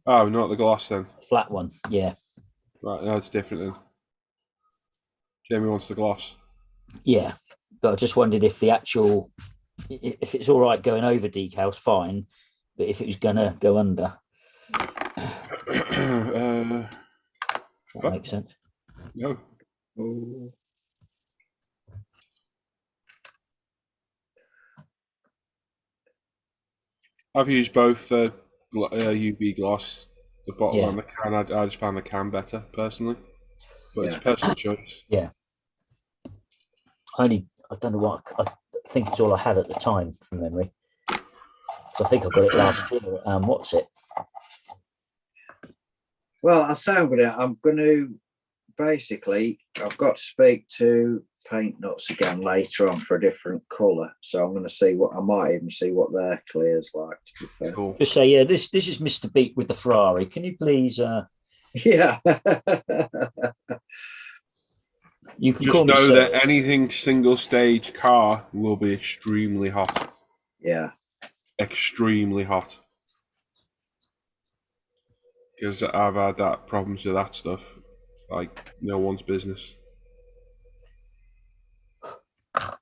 A: Oh, not the gloss then.
E: Flat one, yeah.
A: Right, no, it's different then. Jamie wants the gloss.
E: Yeah, but I just wondered if the actual, if it's all right going over decals, fine, but if it was gonna go under, that
A: What?
E: makes sense.
A: No.
C: Oh.
A: I've used both the UV gloss, the bottle
E: Yeah.
A: and the can. I just found the can better, personally. But it's
C: Yeah.
A: personal choice.
E: Yeah. I don't know what, I think it's all I had at the time from memory. So I think I got it last year. What's it?
C: Well, I sound with it. I'm going to basically. I've got to speak to Paint Nuts again later on for a different colour. So I'm going to see what I might even see what their clear's like. To be fair.
A: Cool.
E: Just say, yeah, this is Mr. Beat with the Ferrari. Can you please?
C: Yeah.
E: You can
A: Just
E: call me
A: know
E: sir.
A: that anything single stage car will be extremely hot.
C: Yeah.
A: Extremely hot. Because I've had that problems with that stuff. Like no one's business. Because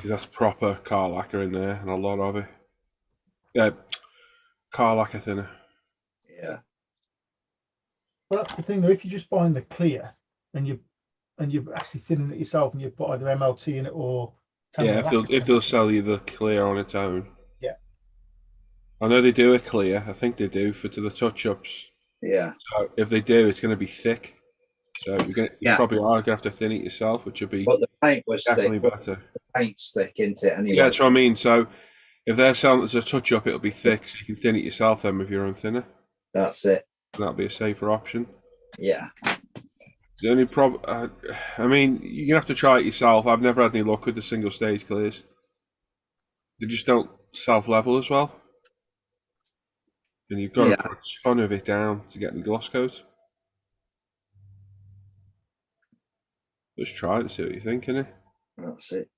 A: that's proper car lacquer in there and a lot of it. Yeah, car lacquer thinner.
C: Yeah.
B: Well, that's the thing though. If you're just buying the clear and you're actually thinning it yourself and you put either MLT in it or
A: Yeah, if they'll sell you the clear on its own.
B: Yeah.
A: I know they do a clear. I think they do to the touch-ups.
C: Yeah.
A: So if they do, it's going to be thick. So you
C: Yeah.
A: probably are going to have to thin it yourself, which would be
C: But the paint was
A: definitely
C: thick.
A: better.
C: The paint's thick, isn't it? Anyway.
A: Yeah, that's what I mean. So if they're selling it as a touch-up, it'll be thick, so you can thin it yourself then with your own thinner.
C: That's it.
A: And that'll be a safer option.
C: Yeah.
A: The only problem, I mean, you're gonna have to try it yourself. I've never had any luck with the single stage clears. They just don't self-level as well, and you've got to put a ton of it down to get the gloss coat. Just try it and see what you think, innit?
C: That's it.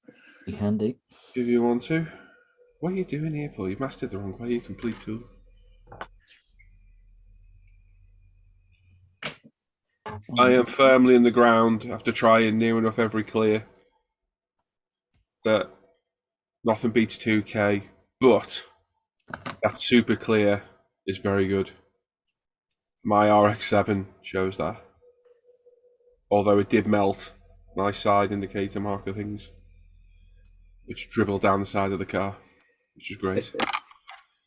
E: You can do.
A: If you want to. What are you doing here, Paul? You've mastered the wrong way. You complete tool. I am firmly in the ground after trying near enough every clear that nothing beats 2K, but that super clear is very good. My RX-7 shows that. Although it did melt my side indicator marker things, which dribbled down the side of the car, which is great.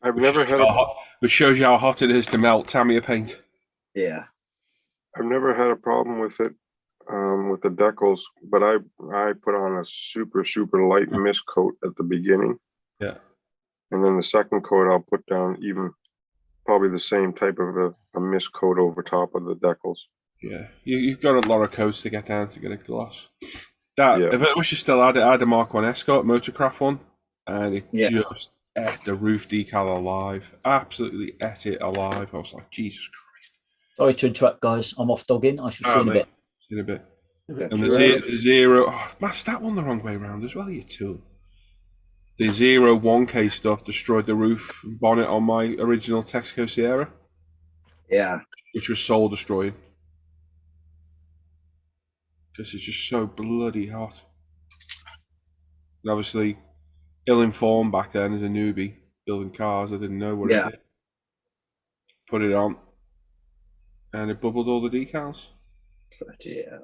D: I've never had
A: Which shows you how hot it is to melt Tamiya paint.
C: Yeah.
D: I've never had a problem with it, with the decals, but I put on a super light mist coat at the beginning.
A: Yeah.
D: And then the second coat, I'll put down even probably the same type of a mist coat over top of the decals.
A: Yeah, you've got a lot of coats to get down to get a gloss. If I wish you still had it, I had a Mark 1 Escort Motorcraft one, and it just ate the roof decal alive. Absolutely ate it alive. I was like, Jesus Christ.
E: Sorry to interrupt, guys. I'm off dogging. I shall see you in a bit.
A: See you in a bit.
C: That's
A: And the zero, I've masked that one the wrong way around as well, you tool. The 1K stuff destroyed the roof bonnet on my original Texaco Sierra.
C: Yeah.
A: Which was soul destroying. Because it's just so bloody hot. And obviously, ill-informed back then as a newbie, building cars, I didn't know what it did. Put it on, and it bubbled all the decals.
C: Yeah.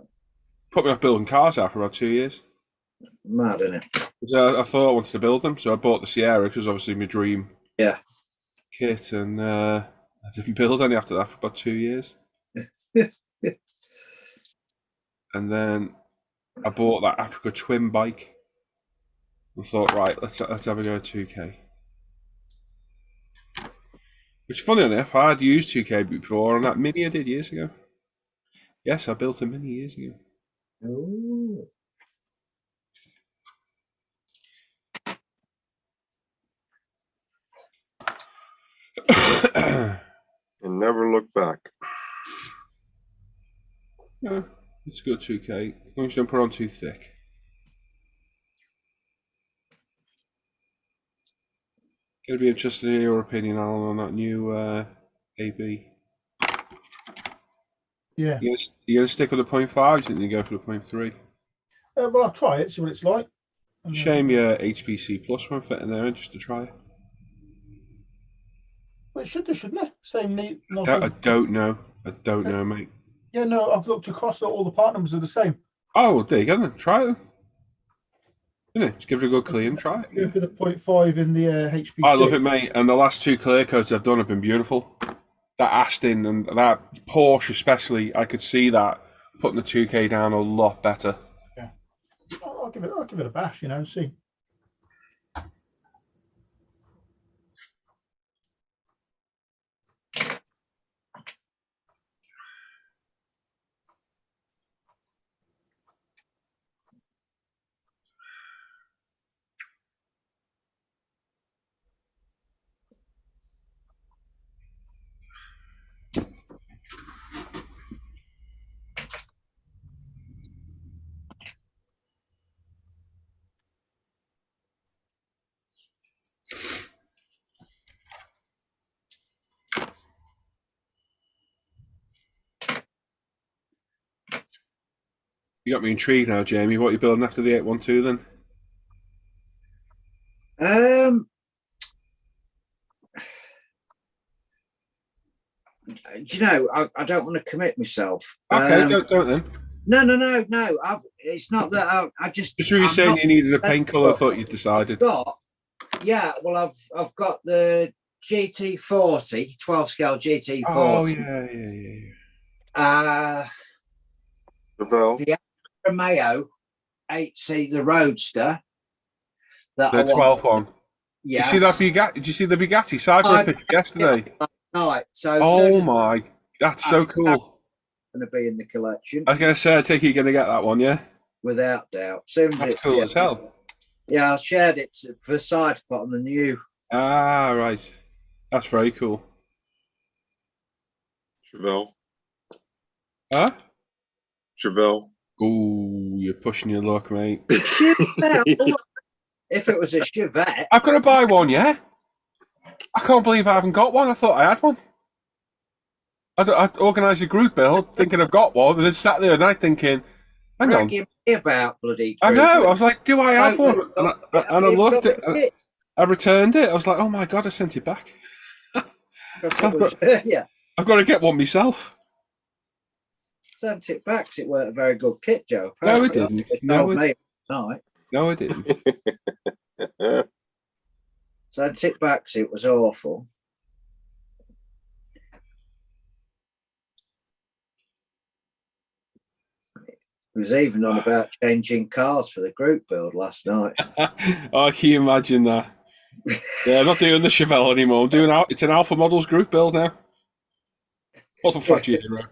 A: Put me off building cars after about 2 years.
C: Mad, isn't it?
A: I thought I wanted to build them, so I bought the Sierra, which was obviously my dream kit, and I didn't build any after that for about 2 years. And then I bought that Africa Twin bike and thought, right, let's have a go at 2K. Which, funny enough, I had used 2K before on that Mini I did years ago. Yes, I built a Mini years ago.
C: Ooh.
D: And never look back.
A: Yeah, it's a good 2K. As long as you don't put on too thick. Gonna be interested in your opinion, Alan, on that new AB.
B: Yeah.
A: You gonna stick with the 0.5? You think you go for the 0.3?
B: Well, I'll try it, see what it's like.
A: Shame your HPC Plus won't fit in there just to try it.
B: Well, it should do, shouldn't it? Same neat.
A: I don't know. I don't know, mate.
B: Yeah, no, I've looked across, all the part numbers are the same.
A: Oh, well, there you go then. Try it then. Isn't it? Just give it a good clean, try it.
B: Go for the 0.5 in the HPC.
A: I love it, mate. And the last two clear coats I've done have been beautiful. That Aston and that Porsche especially, I could see that putting the 2K down a lot better.
B: Yeah. I'll give it a bash, see.
A: You got me intrigued now, Jamie. What are you building after the 812 then?
C: Do you know, I don't want to commit myself.
A: Okay, don't then.
C: No. It's not that I just.
A: Just you saying you needed a paint colour, I thought you decided.
C: I've got the GT40, 12 scale GT40.
A: Oh, yeah.
C: The Romeo 8C, the Roadster.
A: The 12th one.
C: Yeah.
A: You see that Bugatti? Did you see the Bugatti cycle picture yesterday?
C: Right. So.
A: Oh my, that's so cool.
C: Going to be in the collection.
A: I was going to say, I take it you're going to get that one, yeah?
C: Without doubt. Soon as
A: that's cool as hell.
C: Yeah, I shared it for side put on the new.
A: Ah, right. That's very cool.
D: Chevelle.
A: Huh?
D: Chevelle.
A: Ooh, you're pushing your luck, mate.
C: If it was a Chevette.
A: I've got to buy one, yeah? I can't believe I haven't got one. I thought I had one. I'd organised a group build thinking I've got one, and then sat there at night thinking, hang on.
C: About bloody
A: I know. I was like, do I have one? And I looked at it. I returned it. I was like, oh my God, I sent it back.
C: Yeah,
A: I've got to get one myself.
C: sent it back 'cause it weren't a very good kit, Joe.
A: No, it
C: Apparently.
A: didn't.
C: It's
A: No,
C: told
A: it,
C: me tonight.
A: no, it didn't.
C: Sent it back 'cause it was awful. It was even on about changing cars for the group build last night.
A: Oh, can you imagine that? Yeah, I'm not doing the Chevelle anymore. I'm doing it's an Alpha Models group build now. Model Factory Hero.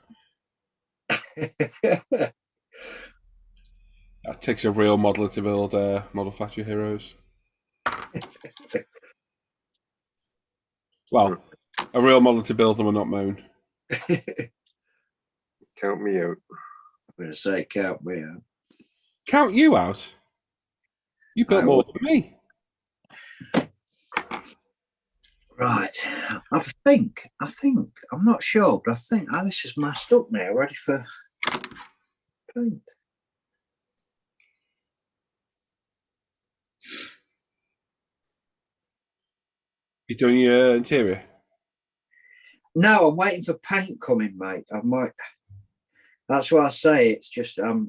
A: That takes a real modeler to build Model Factory Heroes. Well, a real modeler to build them are not mown.
D: Count me out.
C: I'm going to say count me out.
A: Count you out. You built
C: I
A: more
C: would.
A: than me.
C: Right. I think, I'm not sure, but I think this is masked up now, ready for paint.
A: You doing your interior?
C: No, I'm waiting for paint coming, mate. I might. That's what I say. It's just I'm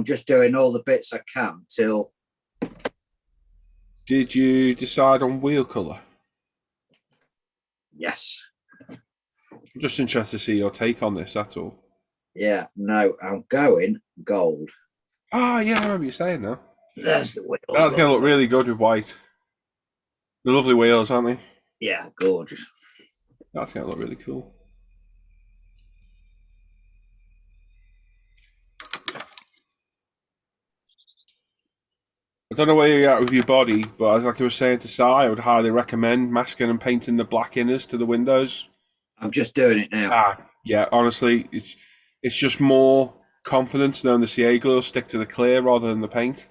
C: just doing all the bits I can till.
A: Did you decide on wheel colour?
C: Yes.
A: I'm just interested to see your take on this, that's all.
C: Yeah. No, I'm going gold.
A: Ah, yeah, I remember you saying that.
C: There's the wheels.
A: That's going to look really good with white. The lovely wheels, aren't they?
C: Yeah, gorgeous.
A: That's going to look really cool. I don't know where you're at with your body, but as like I was saying to Si, I would highly recommend masking and painting the black inners to the windows.
C: I'm just doing it now.
A: Yeah, honestly, it's just more confidence knowing the CA glue will stick to the clear rather than the paint.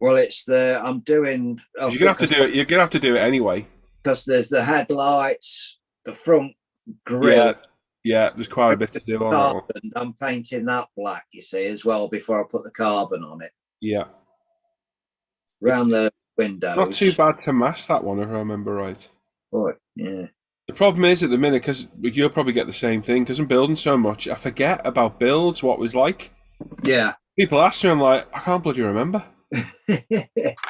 C: Well, I'm doing.
A: You're gonna have to do it. You're gonna have to do it anyway.
C: Because there's the headlights, the front grille.
A: Yeah, there's quite a bit to do on that one.
C: I'm painting that black, you see, as well before I put the carbon on it.
A: Yeah.
C: Around the windows.
A: Not too bad to mask that one, if I remember right.
C: Boy, yeah.
A: The problem is at the minute, because you'll probably get the same thing, because I'm building so much, I forget about builds, what it was like.
C: Yeah.
A: People ask me, I'm like, I can't bloody remember.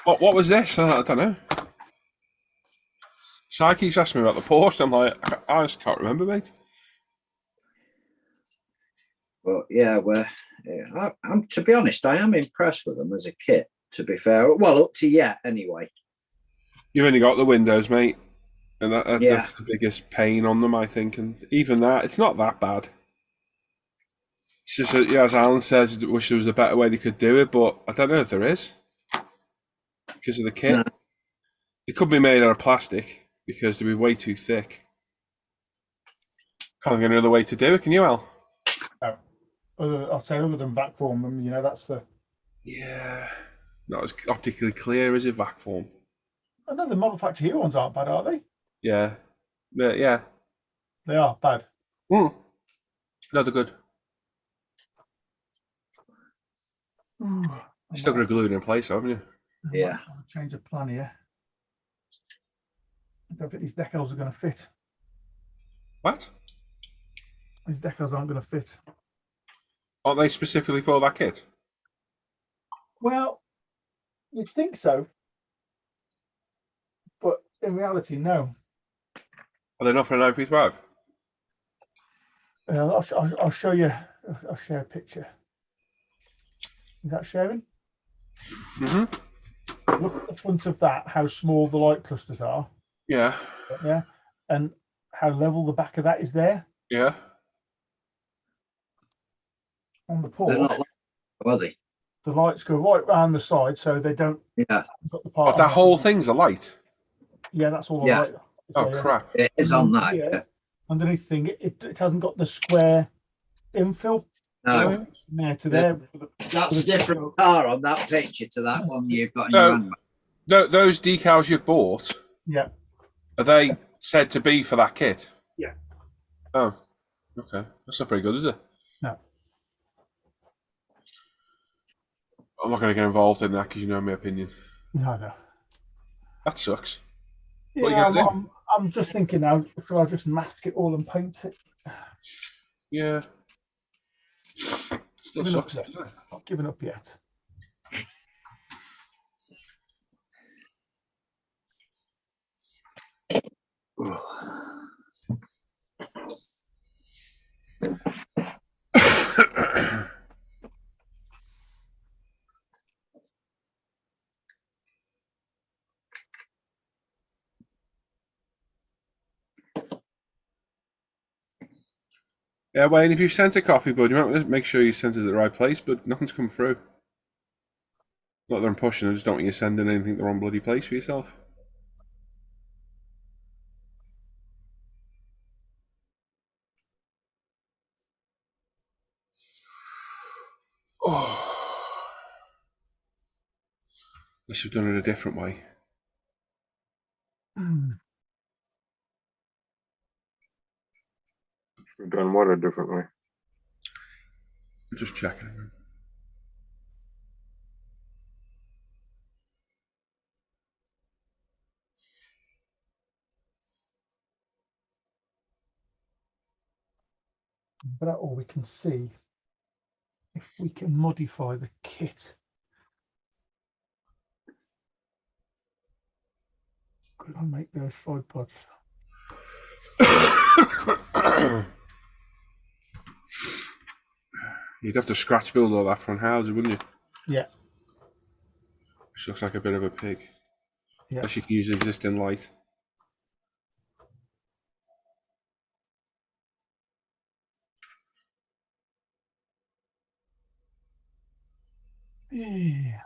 A: What was this? I don't know. Si keeps asking me about the Porsche. I'm like, I just can't remember, mate.
C: Well, yeah, I'm to be honest, I am impressed with them as a kit, to be fair. Well, up to yet, anyway.
A: You've only got the windows, mate. And that's the biggest pain on them, I think. And even that, it's not that bad. It's just, as Alan says, I wish there was a better way they could do it, but I don't know if there is. Because of the kit. No. It could be made out of plastic, because they'd be way too thick. Can't get another way to do it, can you, Al?
B: No. I'll say other than vac form them, that's the...
A: Yeah. Not as optically clear as a vac form.
B: I know the Model Factory Hero ones aren't bad, are they?
A: Yeah. Yeah.
B: They are bad.
A: No, they're good. You're still going to glue it in place, haven't you?
C: Yeah.
B: I'll change the plan here. I don't think these decals are going to fit.
A: What?
B: These decals aren't going to fit.
A: Aren't they specifically for that kit?
B: Well, you'd think so. But in reality, no.
A: Are they not for a 935?
B: I'll show you. I'll share a picture. Is that sharing?
A: Mm-hmm.
B: Look at the front of that, how small the light clusters are.
A: Yeah.
B: Yeah. And how level the back of that is there.
A: Yeah.
C: On the Porsche. Are they?
B: The lights go right round the side, so they don't.
C: Yeah.
B: Got the part
A: but that whole thing's a light.
B: Yeah, that's all.
C: Yeah.
B: Light.
A: Oh crap!
C: It is on that.
B: Yeah. Underneath thing, it hasn't got the square infill.
C: No.
B: From there to there.
C: That's a different car on that picture to that one you've got in your hand.
A: Those decals you've bought.
B: Yeah.
A: Are they said to be for that kit?
B: Yeah.
A: Oh, okay. That's not very good, is it?
B: No.
A: I'm not going to get involved in that because you know my opinion.
B: No.
A: That sucks.
B: Yeah, I'm just thinking now, should I just mask it all and paint it?
A: Yeah. Still
B: Giving up
A: sucks.
B: yet. Not giving up yet.
A: Yeah, Wayne, if you sent a copy, bud, you might want to make sure you sent it to the right place, but nothing's come through. Not that I'm pushing, I just don't want you sending anything to the wrong bloody place for yourself. Oh. Unless you've done it a different way.
D: We've done what a different way.
A: I'm just checking.
B: But all we can see if we can modify the kit. Could I make those tripods?
A: You'd have to scratch build all that front housing, wouldn't you?
B: Yeah.
A: Which looks like a bit of a pig.
B: Yeah.
A: Unless you can use existing light.
B: Yeah.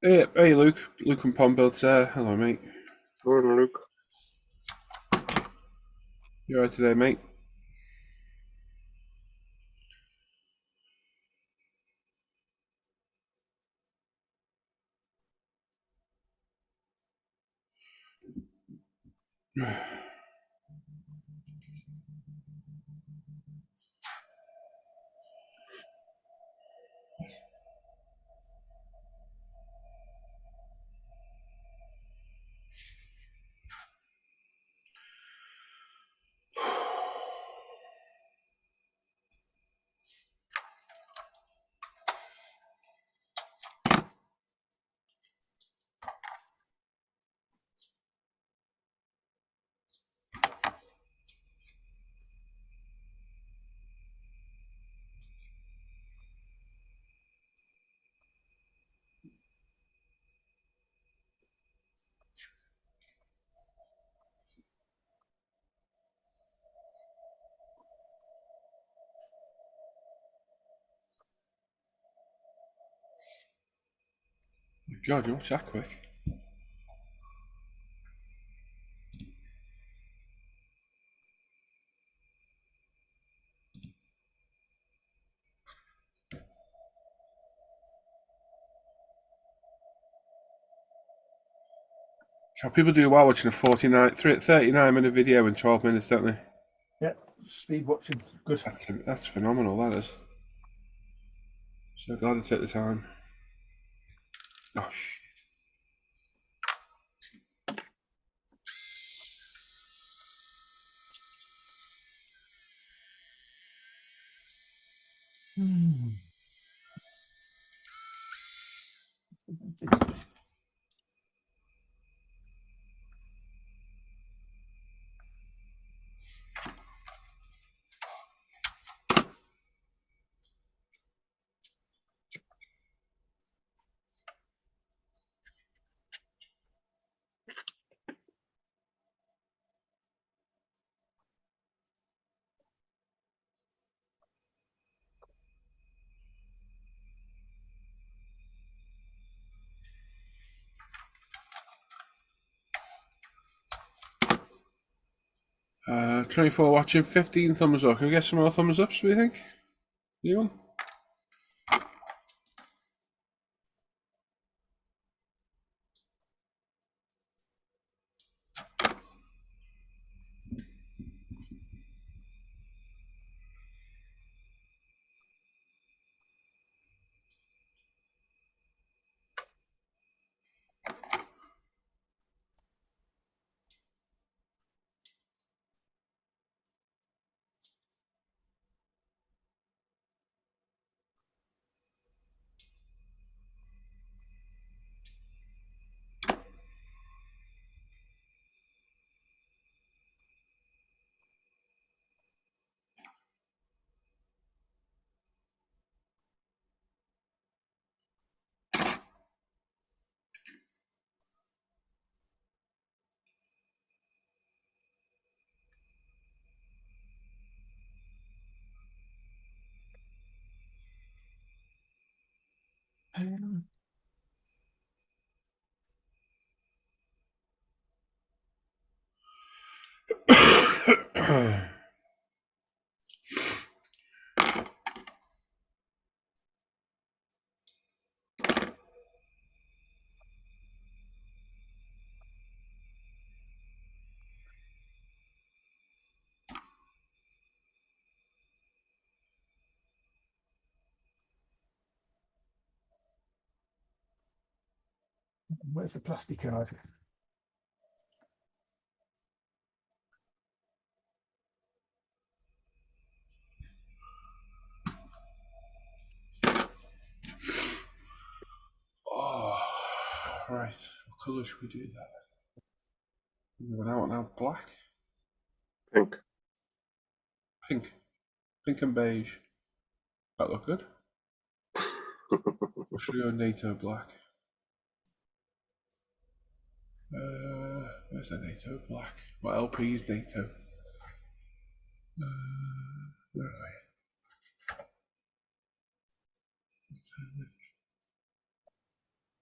A: Hey, Luke. Luke and Pom built. Hello, mate.
D: Gordon, Luke.
A: You alright today, mate? God, you're that quick. So people do well watching a 39-minute video in 12 minutes, don't they?
B: Yeah. Speed watching. Good.
A: That's phenomenal, that is. So glad I took the time. Oh, shit. Uh, 24 watching, 15 thumbs up. Can we get some more thumbs ups, do you think? Anyone?
B: Where's the plastic card?
A: Oh, right. What colour should we do that? We're out now. Black,
D: Pink.
A: pink, pink and beige. That look good. Or should we go NATO black? Where's the NATO black? What LP's NATO? Where are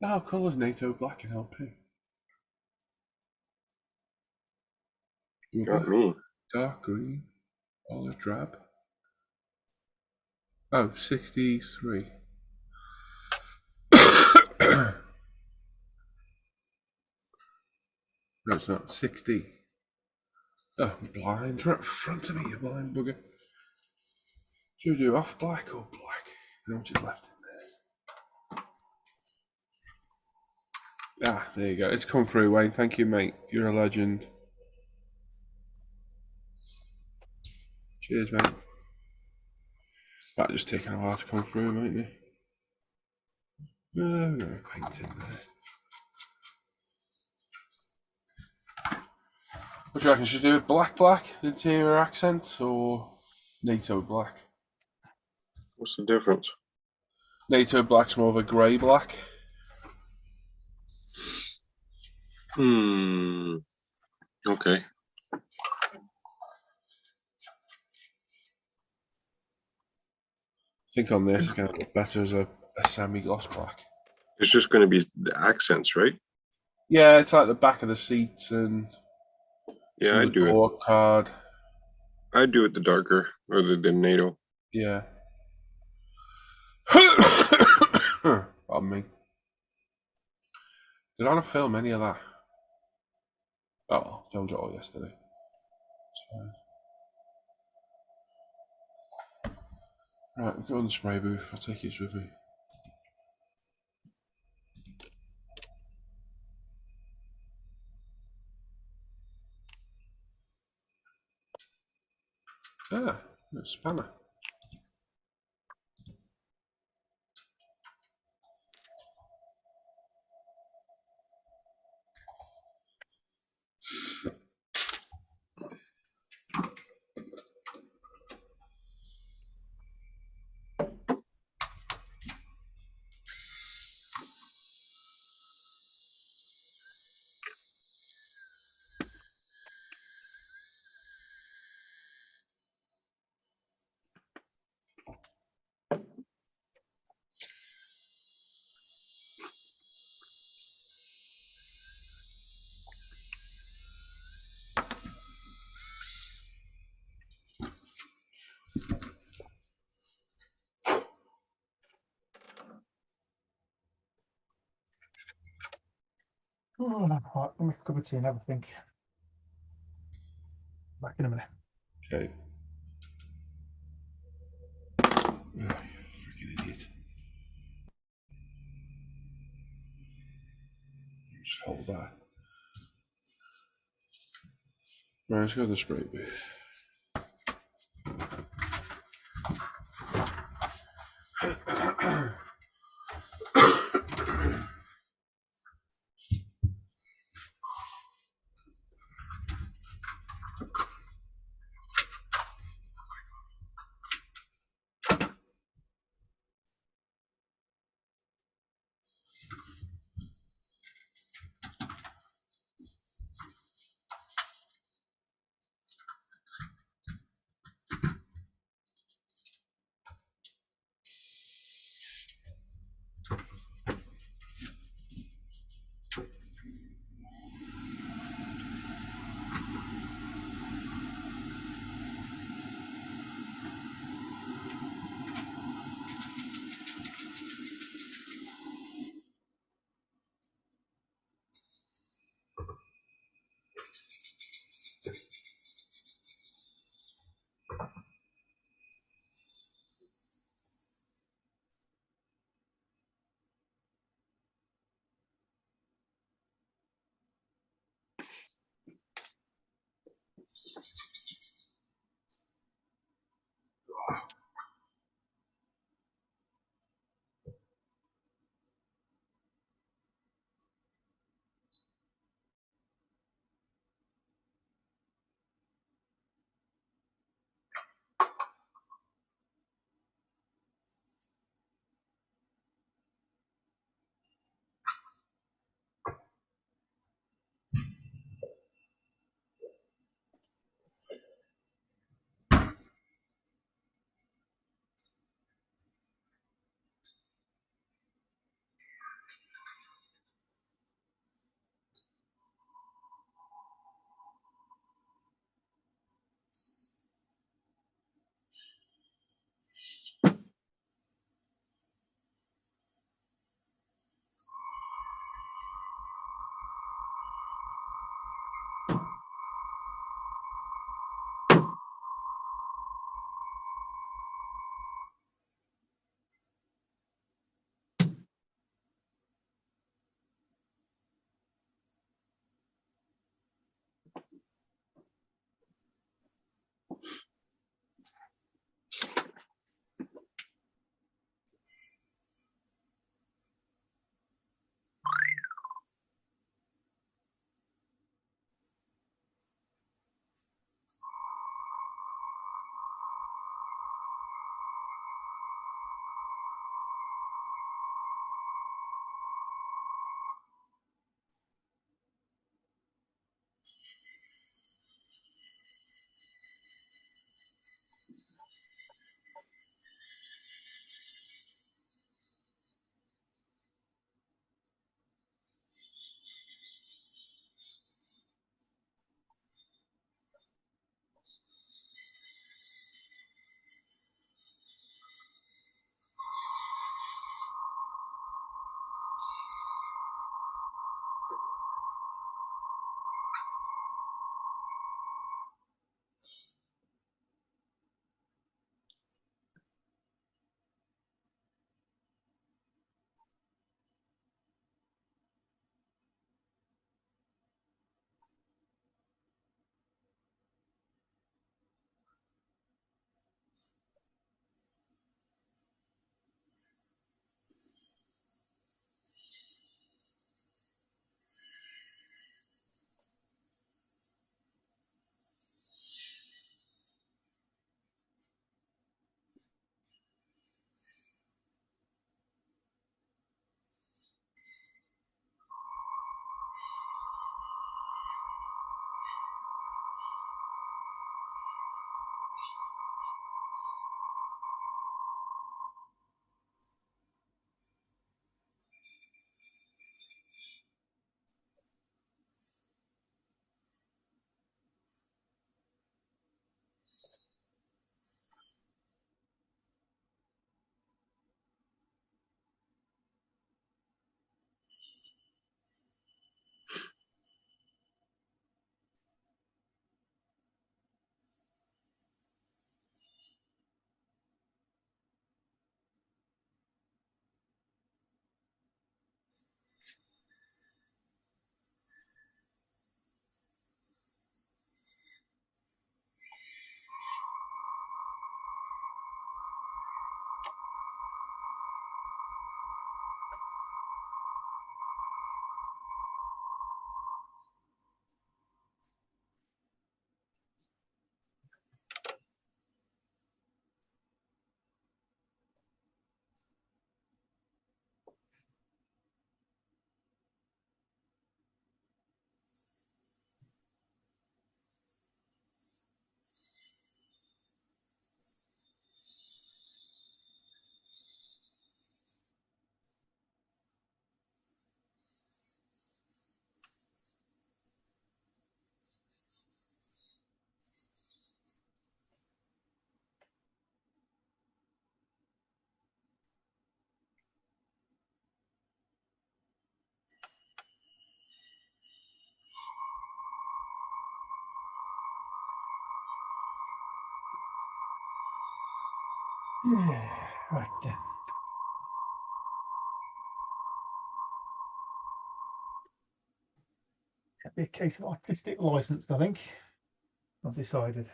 A: we? Oh, colours NATO black and LP.
D: Got me.
A: Dark green, olive drab. Oh, 63. No, it's not. 60. Oh, I'm blind. Right in front of me, you blind bugger. Should we do off black or black? No, just left in there. Ah, there you go. It's come through, Wayne. Thank you, mate. You're a legend. Cheers, mate. That just taking a while to come through, mightn't it? We're going to paint in there. What do you reckon? Should we do it black, the interior accent, or NATO black?
D: What's the difference?
A: NATO black's more of a grey black.
D: Okay.
A: I think on this it's going to look better as a semi-gloss black.
D: It's just going to be the accents, right?
A: Yeah, it's like the back of the seats and
D: Yeah, I do it.
A: card.
D: I do it the darker rather than NATO.
A: Yeah. Pardon me. Did I not film any of that? Oh, I filmed it all yesterday. It's fine. Right, go on the spray booth. I'll take it with me. Ah, a spanner.
B: Oh, no, right. I'll make a cup of tea and have a think. Back in a minute.
A: Okay. Oh, you freaking idiot. Just hold that. Right, let's go to the spray booth.
B: Right then. It'll be a case of artistic license, I think. I've decided.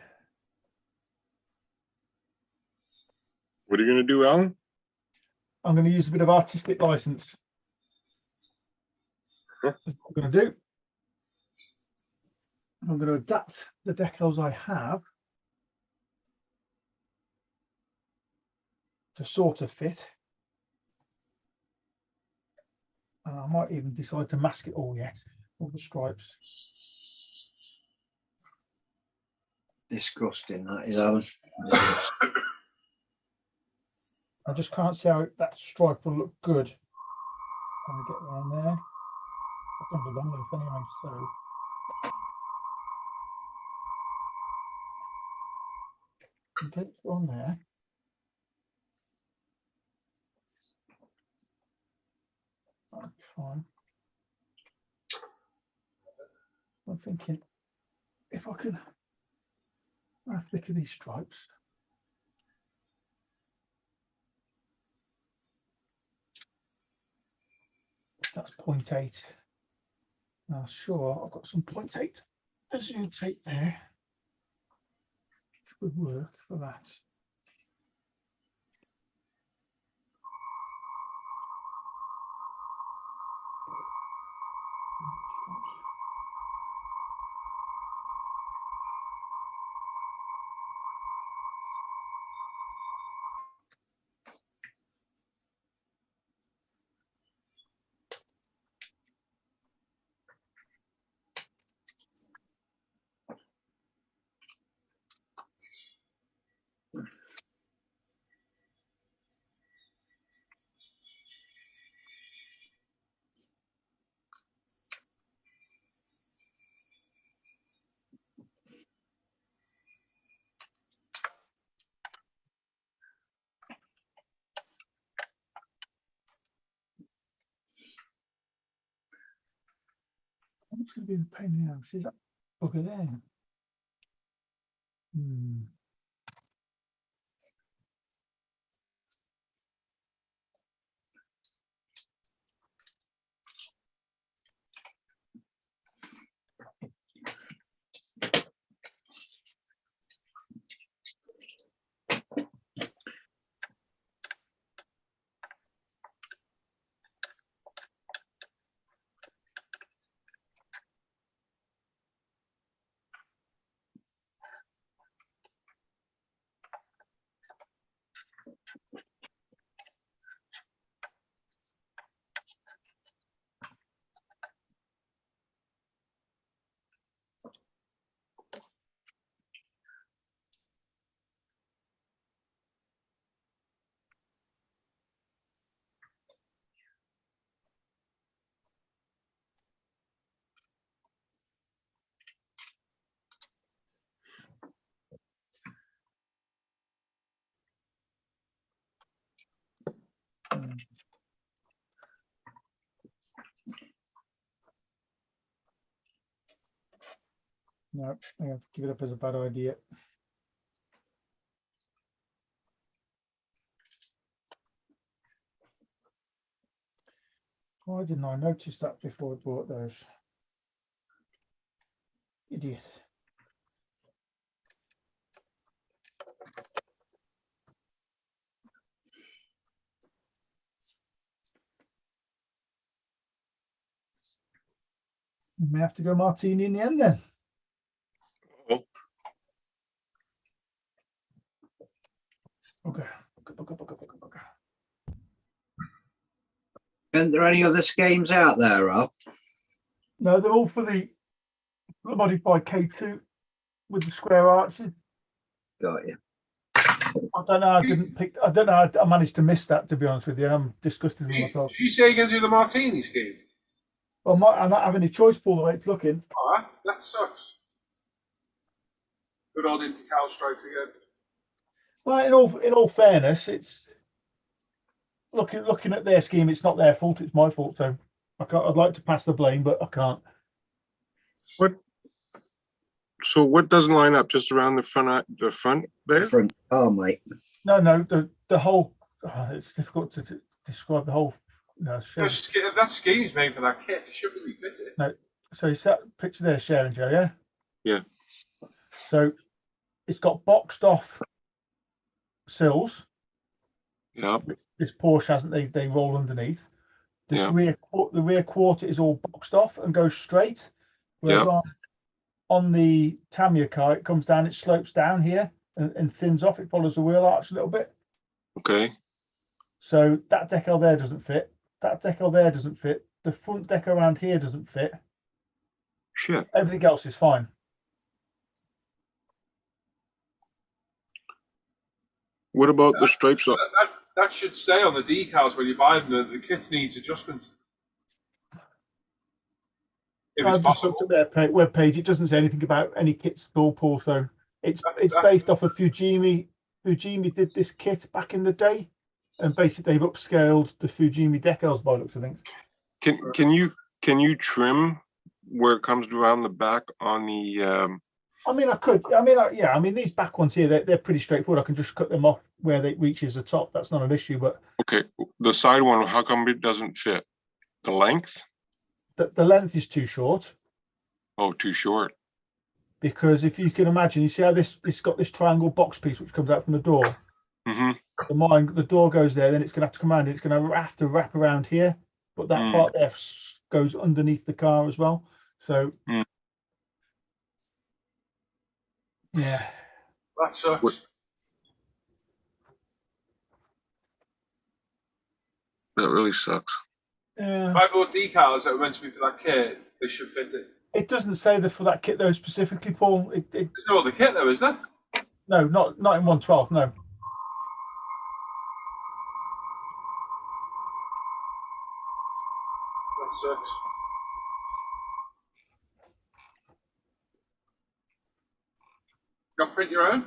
D: What are you going to do, Alan?
B: I'm going to use a bit of artistic license.
D: Huh?
B: That's what I'm going to do. I'm going to adapt the decals I have to sort of fit. And I might even decide to mask it all yet, all the stripes.
C: Disgusting, that is, Alan.
B: I just can't see how that stripe will look good when we get around there. I've done the long loop anyway, so. Okay, it's on there. That'll be fine. I'm thinking if I could, how thick are these stripes? That's 0.8. Now, sure, I've got some 0.8 as you take there. Would work for that. What's going to be the pain in the ass? Is that bugger there? No, I have to give it up as a bad idea. Why didn't I notice that before I bought those? Idiot. We may have to go martini in the end then.
D: Oh.
B: Okay.
C: Aren't there any other schemes out there, Rob?
B: No, they're all for the modified K2 with the square arches.
C: Got you.
B: I don't know. I didn't pick. I don't know. I managed to miss that. To be honest with you, I'm disgusted with myself.
A: Did you say you're going to do the martini scheme?
B: Well, I'm not having a choice, Paul, the way it's looking.
A: Oh, that sucks. Good old Indycar strikes again.
B: Well, in all fairness, it's looking at their scheme. It's not their fault. It's my fault. So I'd like to pass the blame, but I can't.
D: What? So what doesn't line up? Just around the front there?
C: Front. Oh, mate.
B: No, the whole. It's difficult to describe the whole. No,
A: That scheme's made for that kit. It shouldn't be fitted.
B: no. So you see that picture there, Sharon Joe, yeah?
D: Yeah.
B: So it's got boxed off sills
D: Yeah.
B: This Porsche hasn't. They roll underneath. This
D: Yeah.
B: the rear quarter is all boxed off and goes straight. Whereas
D: Yeah.
B: on the Tamiya car, it comes down, it slopes down here and thins off. It follows the wheel arch a little bit.
D: Okay.
B: So that decal there doesn't fit. That decal there doesn't fit. The front deck around here doesn't fit.
D: Shit.
B: Everything else is fine.
D: What about the stripes?
A: That should say on the decals when you buy them that the kit needs adjustment. If it's
B: I've just looked
A: possible.
B: at their web page. It doesn't say anything about any kits at all, Paul. So it's based off of Fujimi. Fujimi did this kit back in the day, and basically they've upscaled the Fujimi decals by looks of things.
D: Can you trim where it comes around the back on the?
B: I mean, I could. I mean, these back ones here, they're pretty straightforward. I can just cut them off where it reaches the top. That's not an issue. But
D: Okay, the side one. How come it doesn't fit? The length?
B: the length is too short.
D: Oh, too short.
B: Because if you can imagine, you see how this got this triangle box piece which comes out from the door.
D: Mm-hmm.
B: The door goes there, then it's going to have to come around. It's going to have to wrap around here, but that part there goes underneath the car as well. So yeah,
A: That sucks.
D: That really sucks.
A: If I bought decals that were meant to be for that kit, they should fit it.
B: It doesn't say that for that kit though specifically, Paul.
A: There's no other kit though, is there?
B: No, not in 112. No.
A: That sucks. You got to print your own?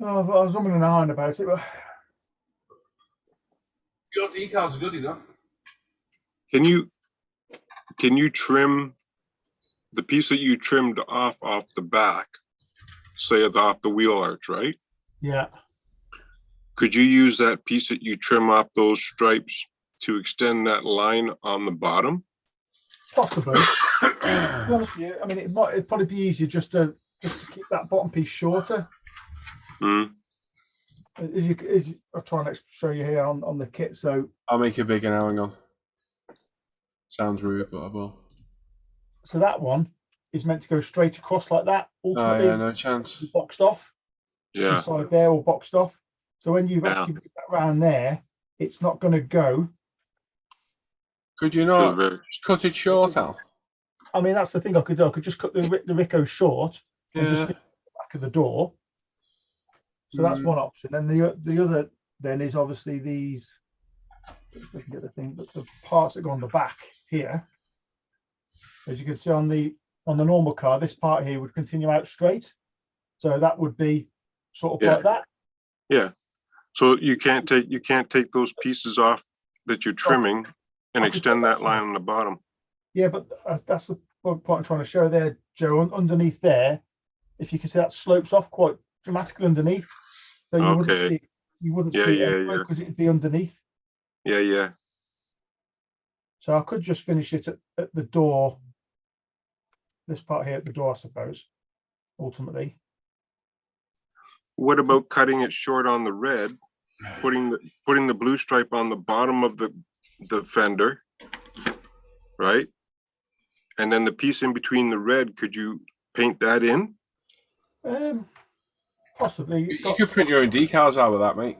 B: Oh, I was umming and ahhing about it, but
A: Your decals are good enough.
D: Can you trim the piece that you trimmed off the back, say off the wheel arch, right?
B: yeah.
D: Could you use that piece that you trim off those stripes to extend that line on the bottom?
B: Possibly. To be honest with you, I mean, it'd probably be easier just to keep that bottom piece shorter.
D: Mm.
B: I'll try and show you here on the kit. So
A: I'll make it bigger now, hang on. Sounds rude, but I will.
B: So that one is meant to go straight across like that. Ultimately,
A: yeah, no chance.
B: Boxed off.
D: Yeah.
B: Inside there, all boxed off. So when you've actually put that round there, it's not going to go.
A: Could you not just cut it short, Al?
B: I mean, that's the thing I could do. I could just cut the Rico short and just fit the back of the door. So that's one option. And the other then is obviously these. If we can get the thing, but the parts that go on the back here, as you can see on the normal car, this part here would continue out straight. So that would be sort of like that.
D: Yeah. So you can't take those pieces off that you're trimming and extend that line on the bottom.
B: Yeah, but that's the point I'm trying to show there, Joe. Underneath there, if you can see, that slopes off quite dramatically underneath. So you wouldn't see it because it'd be underneath.
D: Yeah, yeah.
B: So I could just finish it at the door. This part here at the door, I suppose, ultimately.
D: What about cutting it short on the red, putting the blue stripe on the bottom of the fender, right? And then the piece in between the red, could you paint that in?
B: Possibly.
A: You could print your own decals out with that, mate.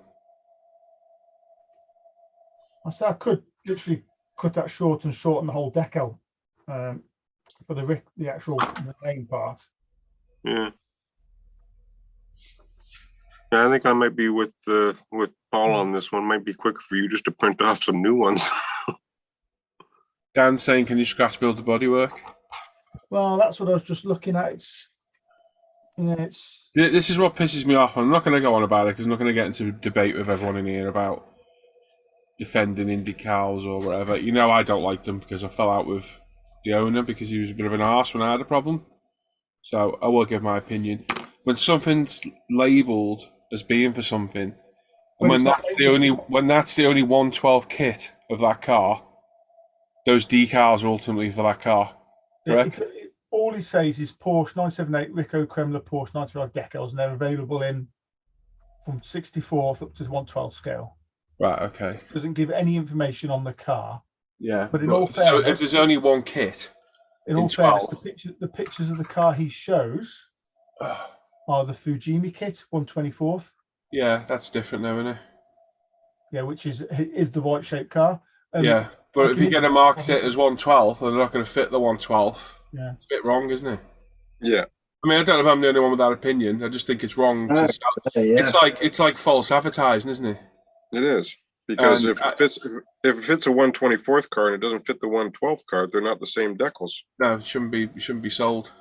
B: I said I could literally cut that short and shorten the whole decal for the actual main part.
D: Yeah. Yeah, I think I might be with Paul on this one. Might be quicker for you just to print off some new ones.
A: Dan's saying, can you scratch build the bodywork?
B: Well, that's what I was just looking at.
A: This is what pisses me off. I'm not going to go on about it because I'm not going to get into a debate with everyone in here about defending indie cows or whatever. You know, I don't like them because I fell out with the owner because he was a bit of an arse when I had a problem. So I will give my opinion. When something's labelled as being for something, and when that's the only 112 kit of that car, those decals are ultimately for that car. Correct?
B: All he says is Porsche 978 Rico Kremler Porsche 95 decals, and they're available in from 64th up to 112 scale.
A: Right. Okay.
B: Doesn't give any information on the car.
A: Yeah.
B: But in all
A: so
B: fairness-
A: if there's only one kit,
B: In
A: In
B: all fairness,
A: 12.
B: the pictures of the car he shows are the Fujimi kit, 124th.
A: yeah, that's different though, isn't it?
B: Yeah, which is the right shaped car.
A: Yeah, but if you're going to market it as 112th, they're not going to fit the 112th.
B: Yeah.
A: It's a bit wrong, isn't it?
D: Yeah.
A: I mean, I don't know if I'm the only one with that opinion. I just think it's wrong. To sell.
C: Yeah.
A: It's like false advertising, isn't it?
D: It is. Because
A: And
D: if it fits a 124th car and it doesn't fit the 112th car, they're not the same decals.
A: No, it shouldn't be sold.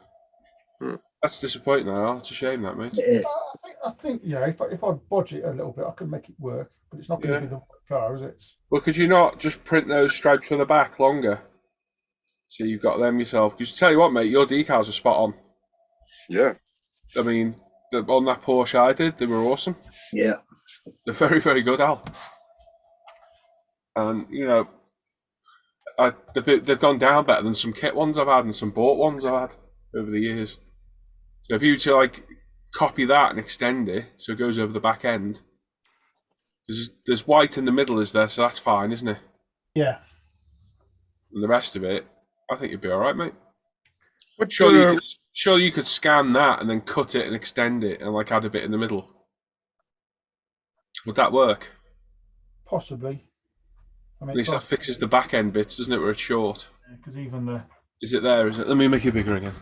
D: Hmm.
A: That's disappointing, Al. It's a shame, that, mate.
C: It is.
B: I think if I budget a little bit, I can make it work. But it's not going to be the right car, is it?
A: Well, could you not just print those stripes for the back longer? So you've got them yourself. Because tell you what, mate, your decals are spot on.
D: Yeah.
A: I mean, on that Porsche I did, they were awesome.
C: Yeah.
A: They're very, very good, Al. And, you know, they've gone down better than some kit ones I've had and some bought ones I've had over the years. So if you to like copy that and extend it so it goes over the back end, there's white in the middle, is there? So that's fine, isn't it?
B: Yeah.
A: And the rest of it, I think you'd be all right, mate.
D: What
A: Surely you could scan that and then cut it and extend it and like add a bit in the middle. Would that work?
B: Possibly. I
A: At
B: mean,
A: least that fixes the back end bits, doesn't it, where it's short?
B: because even the
A: Is it there? Is it? Let me make it bigger again.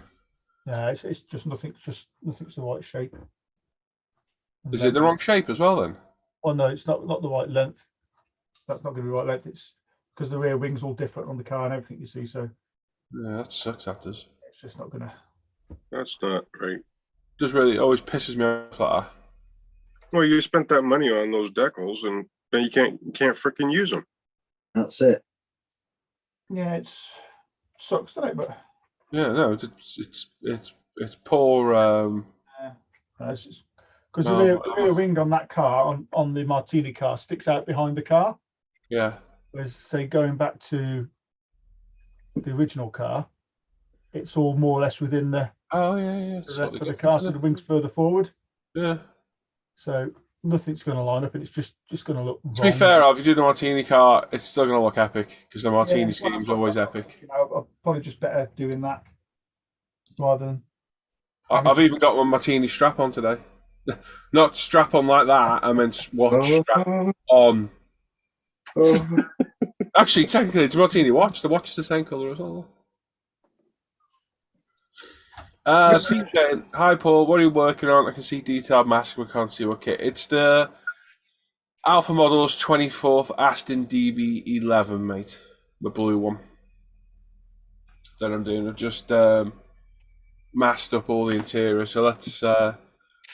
B: it's just nothing's the right shape. And
A: Is it the wrong shape as well then?
B: Oh no, it's not the right length. That's not going to be the right length. It's because the rear wing's all different on the car and everything you see. So
A: Yeah, that sucks. That does.
B: it's just not going to.
D: That's not right.
A: Does really always pisses me off like that.
D: Well, you spent that money on those decals and then you can't freaking use them.
C: That's it.
B: Yeah, it's sucks, doesn't it? But
A: Yeah, no, it's poor.
B: it's because
A: No,
B: the rear wing on that car on the Martini car sticks out behind the car.
A: Yeah,
B: Whereas say going back to the original car, it's all more or less within the
A: oh yeah.
B: the length of the car, so the wing's further forward.
A: Yeah.
B: So nothing's going to line up, and it's just going to look wrong.
A: To be fair, if you do the Martini car, it's still going to look epic because the Martini
B: well,
A: scheme's
B: that's
A: always
B: what-
A: epic.
B: You know, I'm probably just better doing that rather than.
A: I've even got one Martini strap on today. Not strap on like that. I meant watch strap on. Actually, technically, it's a Martini watch. The watch is the same colour as well. CJ, hi Paul, what are you working on? I can see detailed mask, we can't see what kit. It's the Alpha Models 24th Aston DB11, mate. The blue one that I'm doing. I've just masked up all the interior, so let's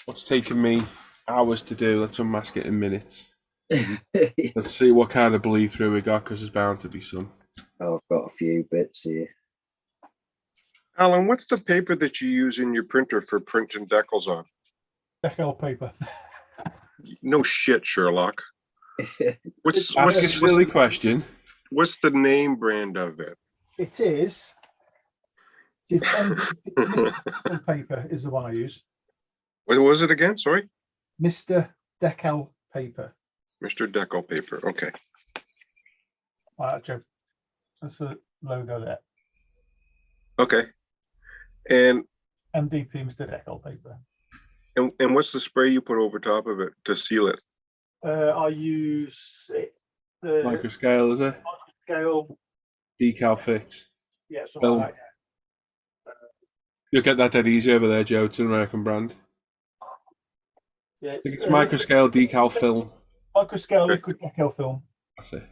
A: what's taken me hours to do, let's unmask it in minutes. Let's see what kind of bleed through we got, because there's bound to be some.
C: I've got a few bits here.
D: Alan, what's the paper that you use in your printer for printing decals on?
B: Decal paper.
D: No shit, Sherlock.
A: Ask a silly question.
D: What's the name brand of it?
B: It is. It's Mr. paper is the one I use.
D: What was it again? Sorry?
B: Mr. Decal paper.
D: Mr. Decal paper. Okay.
B: Joe. That's the logo there.
D: Okay. And
B: MDP Mr. Decal paper.
D: and what's the spray you put over top of it to seal it?
B: I use it.
A: Microscale, is it?
B: Scale.
A: Decal fix.
B: Yeah, something
A: Film.
B: like that.
A: You'll get that dead easy over there, Joe. It's an American brand.
B: Yeah,
A: I think it's microscale decal film.
B: Microscale liquid Decal film.
A: That's it.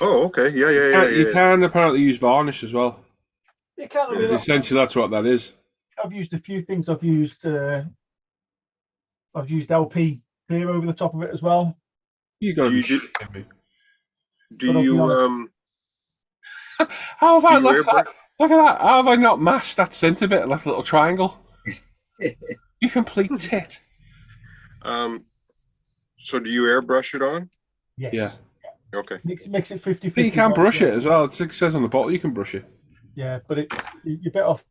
D: Oh, okay. Yeah.
A: You can apparently use varnish as well.
B: You can't really.
A: Essentially, that's what that is.
B: I've used a few things. I've used LP clear over the top of it as well.
A: You got to be
D: Do you-
A: shitting me.
D: Do
B: But I'll be
D: you
B: honest.
A: How have I
D: Do you
A: left that? Look at that. How have I not masked that centre bit and left a little triangle? You complete tit.
D: so do you airbrush it on?
B: Yes.
A: Yeah.
D: Okay.
B: Makes it 50-50.
A: But you can brush it as well. It says on the bottle you can brush it.
B: Yeah, but you're better off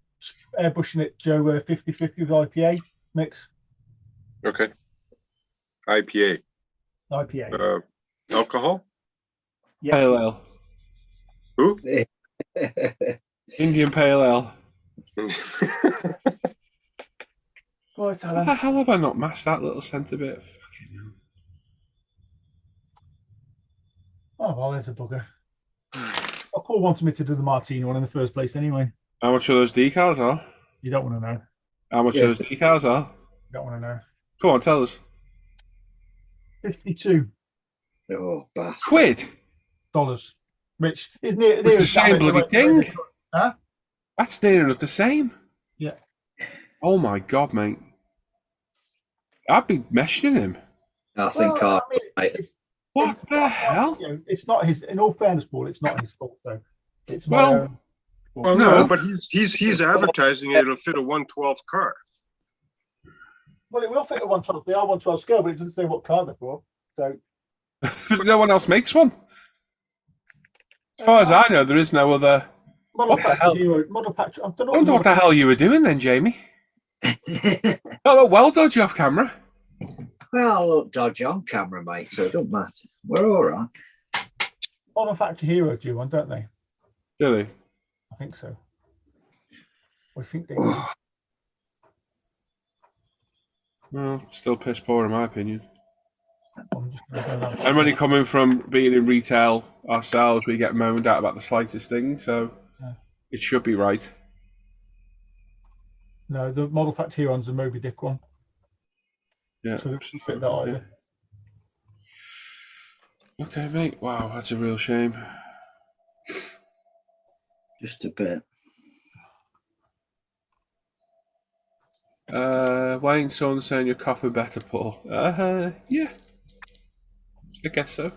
B: airbrushing it, Joe, 50-50 with IPA mix.
D: Okay. IPA.
B: IPA.
D: Alcohol?
B: Yeah.
A: Pale ale.
D: Who?
A: Indian pale ale.
B: Right,
A: How the
B: Alan.
A: hell have I not masked that little centre bit? Fucking hell.
B: Oh, well, there's a bugger. Paul wanted me to do the martini one in the first place anyway.
A: How much are those decals are?
B: You don't want to know.
A: How much
C: Yeah.
A: those decals are?
B: You don't want to know.
A: Come on, tell us.
B: $52,
C: Oh, bastard.
A: Quid?
B: which is near.
A: It's the same bloody thing.
B: Huh?
A: That's near enough the same.
B: Yeah.
A: Oh my god, mate. I'd be meshing him.
C: I think
B: Well, I mean,
C: I.
A: What the hell?
B: You know, it's not his. In all fairness, Paul, it's not his fault though. It's my
A: Well,
B: own.
D: Well,
A: No.
D: no, but he's advertising it'll fit a 112 car.
B: Well, it will fit a 112. They are 112 scale, but it doesn't say what car they're for. So
A: But no one else makes one. As far as I know, there is no other.
B: model
A: What the hell?
B: factory hero, model factory. I don't know.
A: I wonder what the hell you were doing then, Jamie. Oh, look, well dodgy off camera.
C: Well, I look dodgy on camera, mate, so it don't matter. We're all right.
B: Model factory hero do one, don't they?
A: Do they?
B: I think so. I think they do.
A: Well, still piss poor in my opinion.
B: I'm just gonna go down.
A: I'm only coming from being in retail ourselves. We get moaned at about the slightest thing, so
B: Yeah.
A: it should be right.
B: No, the model factory hero one's the Moby Dick one.
A: Yeah.
B: So it doesn't fit that either.
A: Okay, mate. Wow, that's a real shame.
C: Just a bit.
A: Wayne, someone saying you're coughing better, Paul. Yeah. I guess so.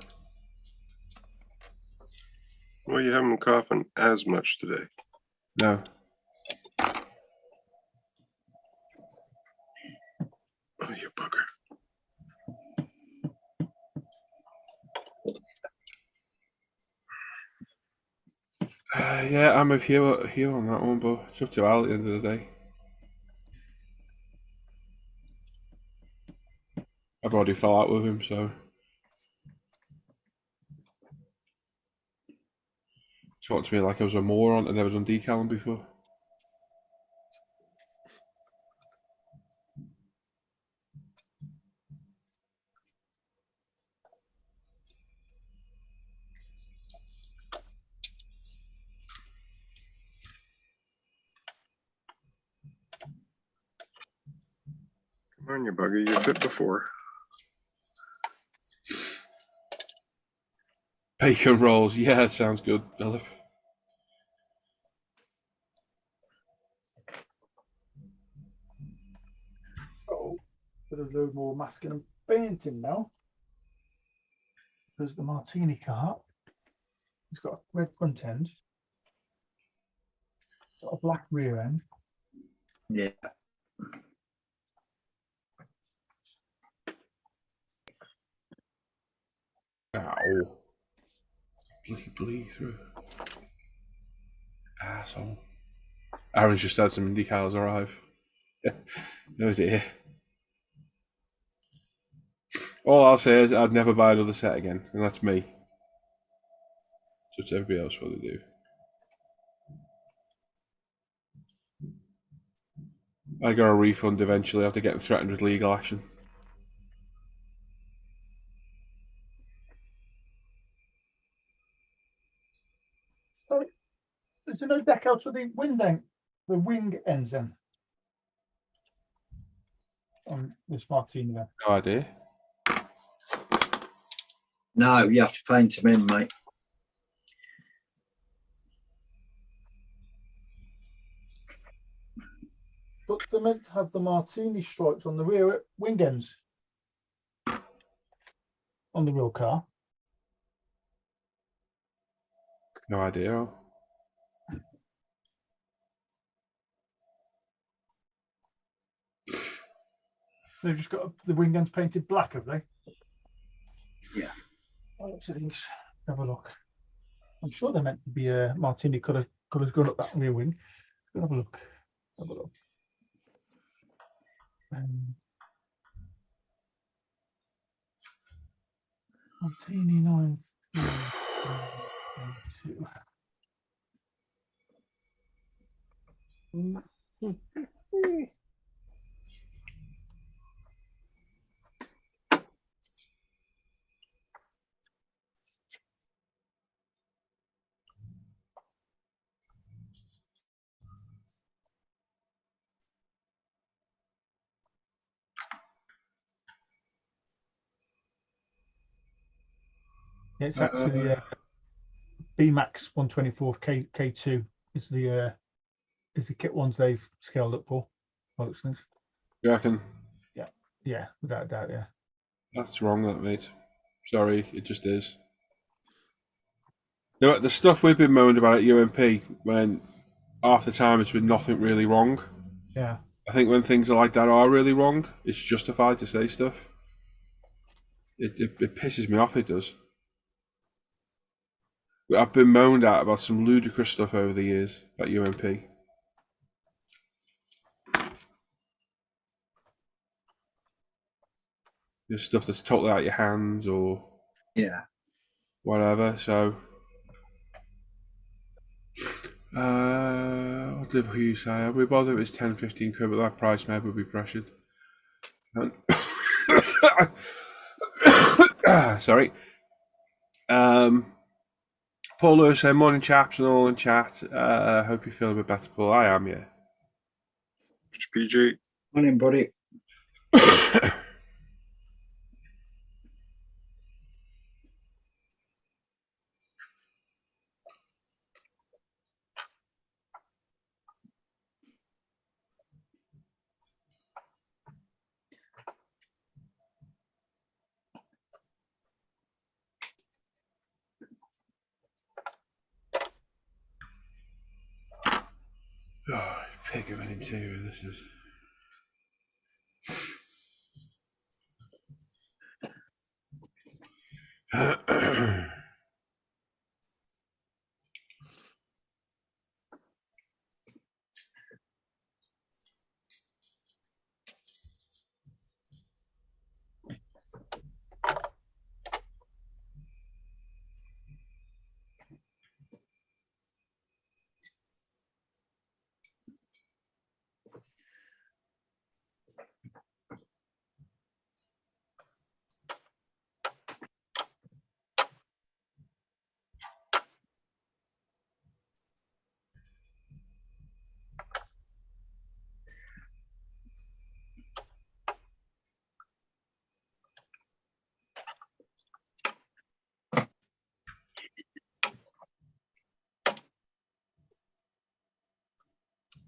D: Well, you haven't been coughing as much today.
A: No.
D: Oh, you bugger.
A: Yeah, I'm with you on that one, but it's up to Al at the end of the day. I've already fell out with him, so. Talked to me like I was a moron and never done decaling before.
D: Come on, you bugger. You fit before.
A: Bacon rolls, yeah, sounds good, Philip.
B: Oh, bit of a load more masking and painting now. There's the martini cart. It's got a red front end. Got a black rear end.
C: Yeah.
A: Ow. Bloody bleed through. Asshole. Aaron's just had some decals arrive. Oh dear. All I'll say is I'd never buy another set again, and that's me. So it's everybody else what they do. I got a refund eventually after getting threatened with legal action.
B: Sorry, there's no decals for the wing ends then. On this martini then.
A: No idea.
C: No, you have to paint them in, mate.
B: But they're meant to have the martini stripes on the rear wing ends. On the real car.
A: No idea.
B: They've just got the wing ends painted black, have they?
C: Yeah.
B: Oh, so things. Have a look. I'm sure they're meant to be a martini colours going up that rear wing. Have a look. Have a look. Martini 932. It's actually BMAX 124 K2 is the kit ones they've scaled up for. Looks.
A: You reckon?
B: Yeah, without a doubt, yeah.
A: That's wrong, that mate. Sorry, it just is. You know what, the stuff we've been moaned about at UMP, when half the time it's been nothing really wrong.
B: Yeah.
A: I think when things like that are really wrong, it's justified to say stuff. It pisses me off, it does. I've been moaned at about some ludicrous stuff over the years at UMP. There's stuff that's totally out your hands or
C: Yeah.
A: whatever, so... what did you say? Are we bothered if it's 10, 15 quid, but that price maybe will be pressured. And sorry. Paul-ISM, morning chaps and all in chat. Hope you feel a bit better, Paul. I am, yeah.
D: Mr. PG.
C: Morning, buddy.
A: Oh, pig of an interior this is.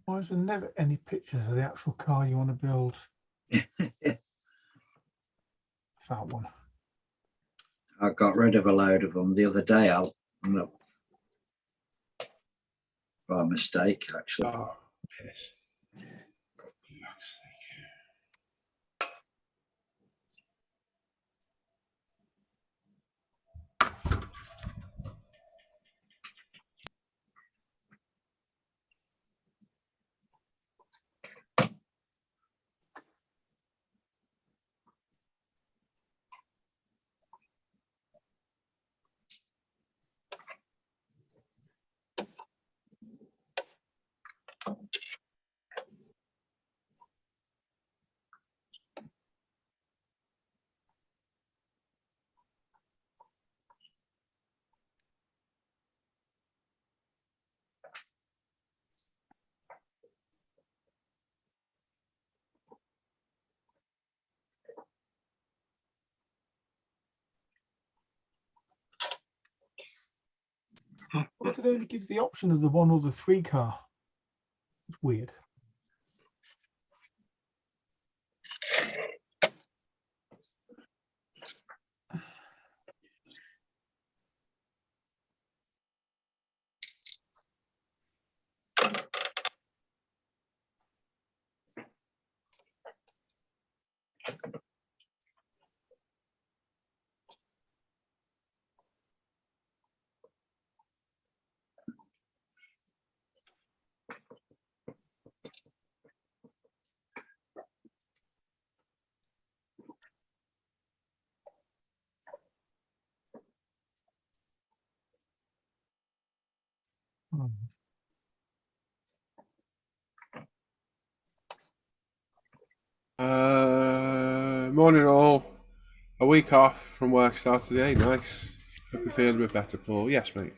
B: Why is there never any pictures of the actual car you want to build? That one.
C: I got rid of a load of them the other day. By mistake, actually.
A: Oh, piss. Fuck's sake.
B: Why do they only give the option of the 1 or the 3 car? It's weird.
A: Morning all. A week off from work started today. Nice. Hope you're feeling a bit better, Paul. Yes, mate.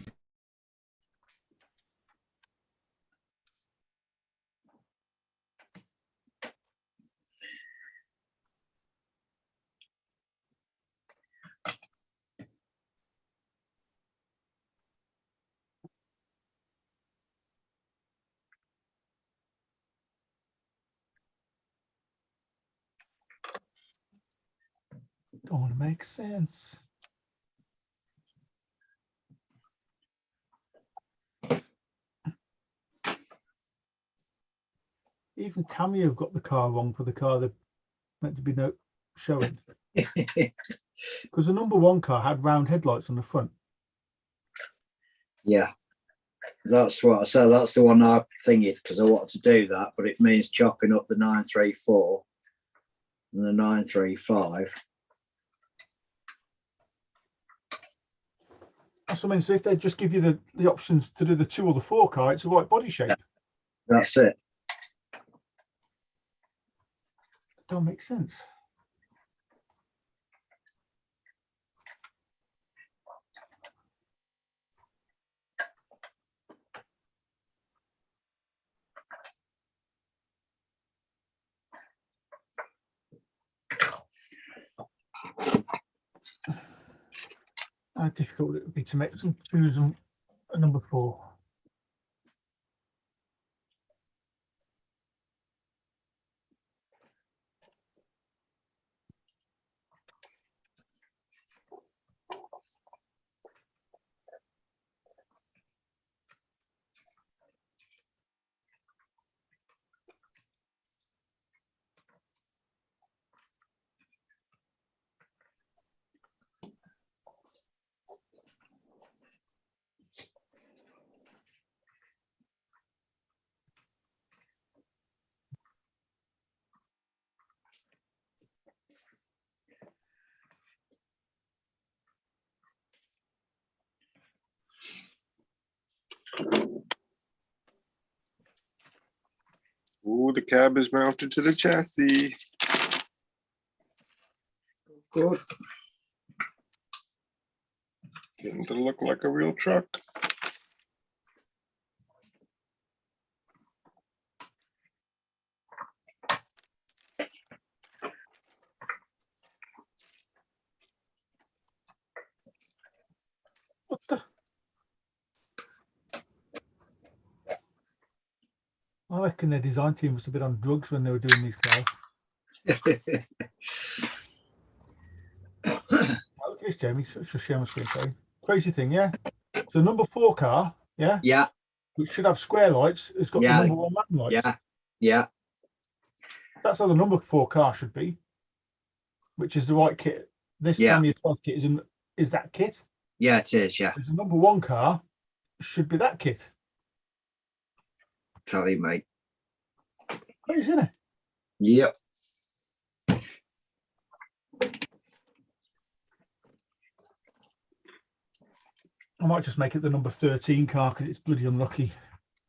B: Don't make sense. Even Tammy have got the car wrong for the car they're meant to be showing. Because the number 1 car had round headlights on the front.
C: Yeah, that's what I said. That's the one I thingied because I wanted to do that, but it means chopping up the 934 and the 935.
B: That's what I mean. So if they just give you the options to do the 2 or the 4 car, it's the right body shape.
C: That's it.
B: Don't make sense. How difficult it would be to make some 2s and a number 4.
D: Ooh, the cab is mounted to the chassis.
C: Good.
D: Getting to look like a real truck.
B: What the? I reckon their design team was a bit on drugs when they were doing these cars. Look at this, Jamie. Just share my screen, sorry. Crazy thing, yeah? So number 4 car, yeah?
C: Yeah,
B: Which should have square lights, it's got
C: Yeah.
B: the number 1 man lights.
C: yeah, yeah,
B: That's how the number 4 car should be, which is the right kit. This
C: Yeah.
B: Tamiya 12 kit is that kit.
C: yeah, it is. Yeah,
B: The number 1 car should be that kit.
C: tell you, mate.
B: Crazy, isn't it?
C: Yep.
B: I might just make it the number 13 car because it's bloody unlucky.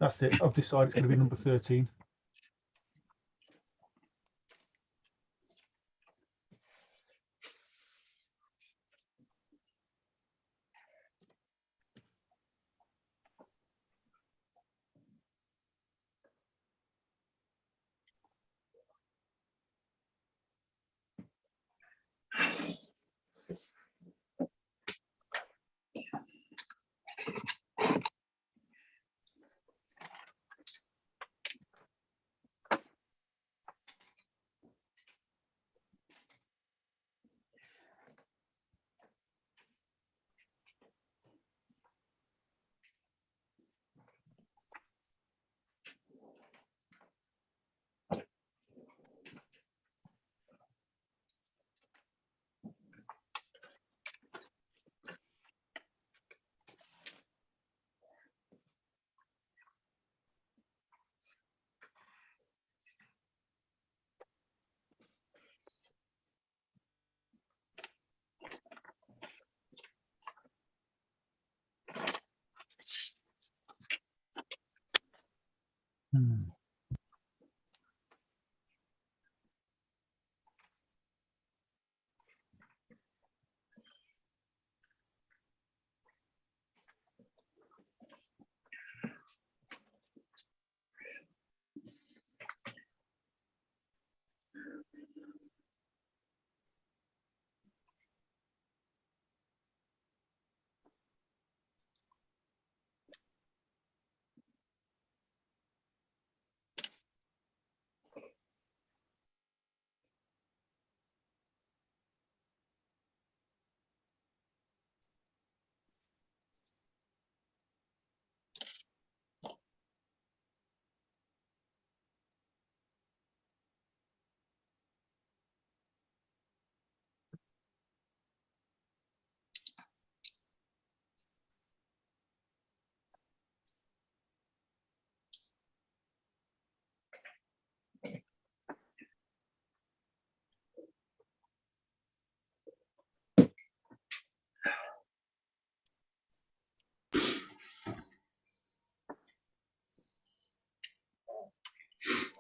B: That's it. I've decided it's going to be number 13.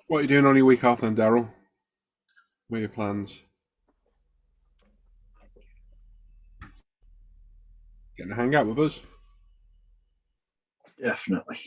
A: What are you doing on your week off then, Daryl? What are your plans? Getting a hangout with us?
C: Definitely.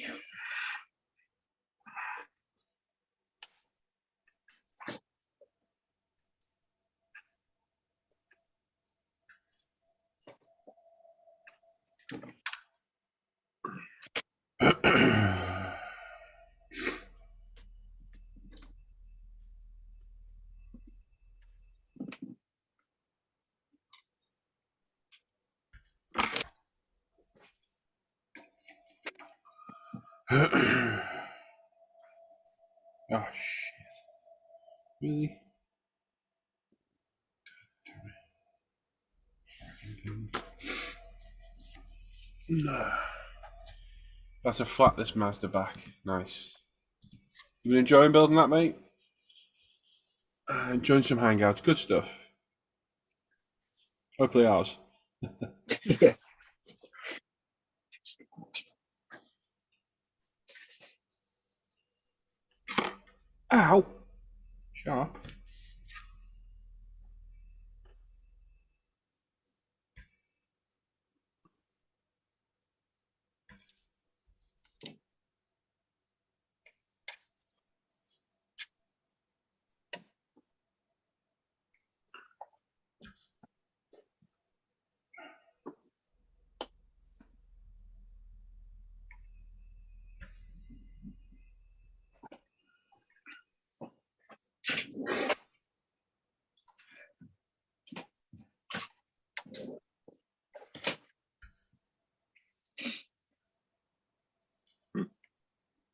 A: Oh shit! Really? No. That's a flat this Mazda back. Nice. You been enjoying building that, mate? Enjoying some hangouts. Good stuff. Hopefully ours.
C: Yeah.
A: Ow! Sharp.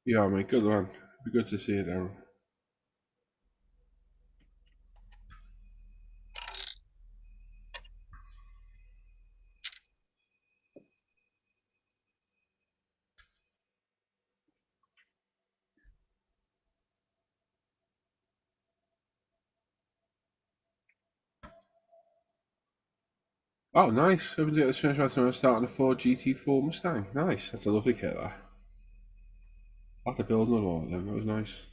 A: Yeah, mate. Good man. Be good to see you, Daryl. Oh, nice. Hoping to get this finished by the time I start on a Ford GT4 Mustang. Nice. That's a lovely kit, that. I'll have to build another one of them. That was nice.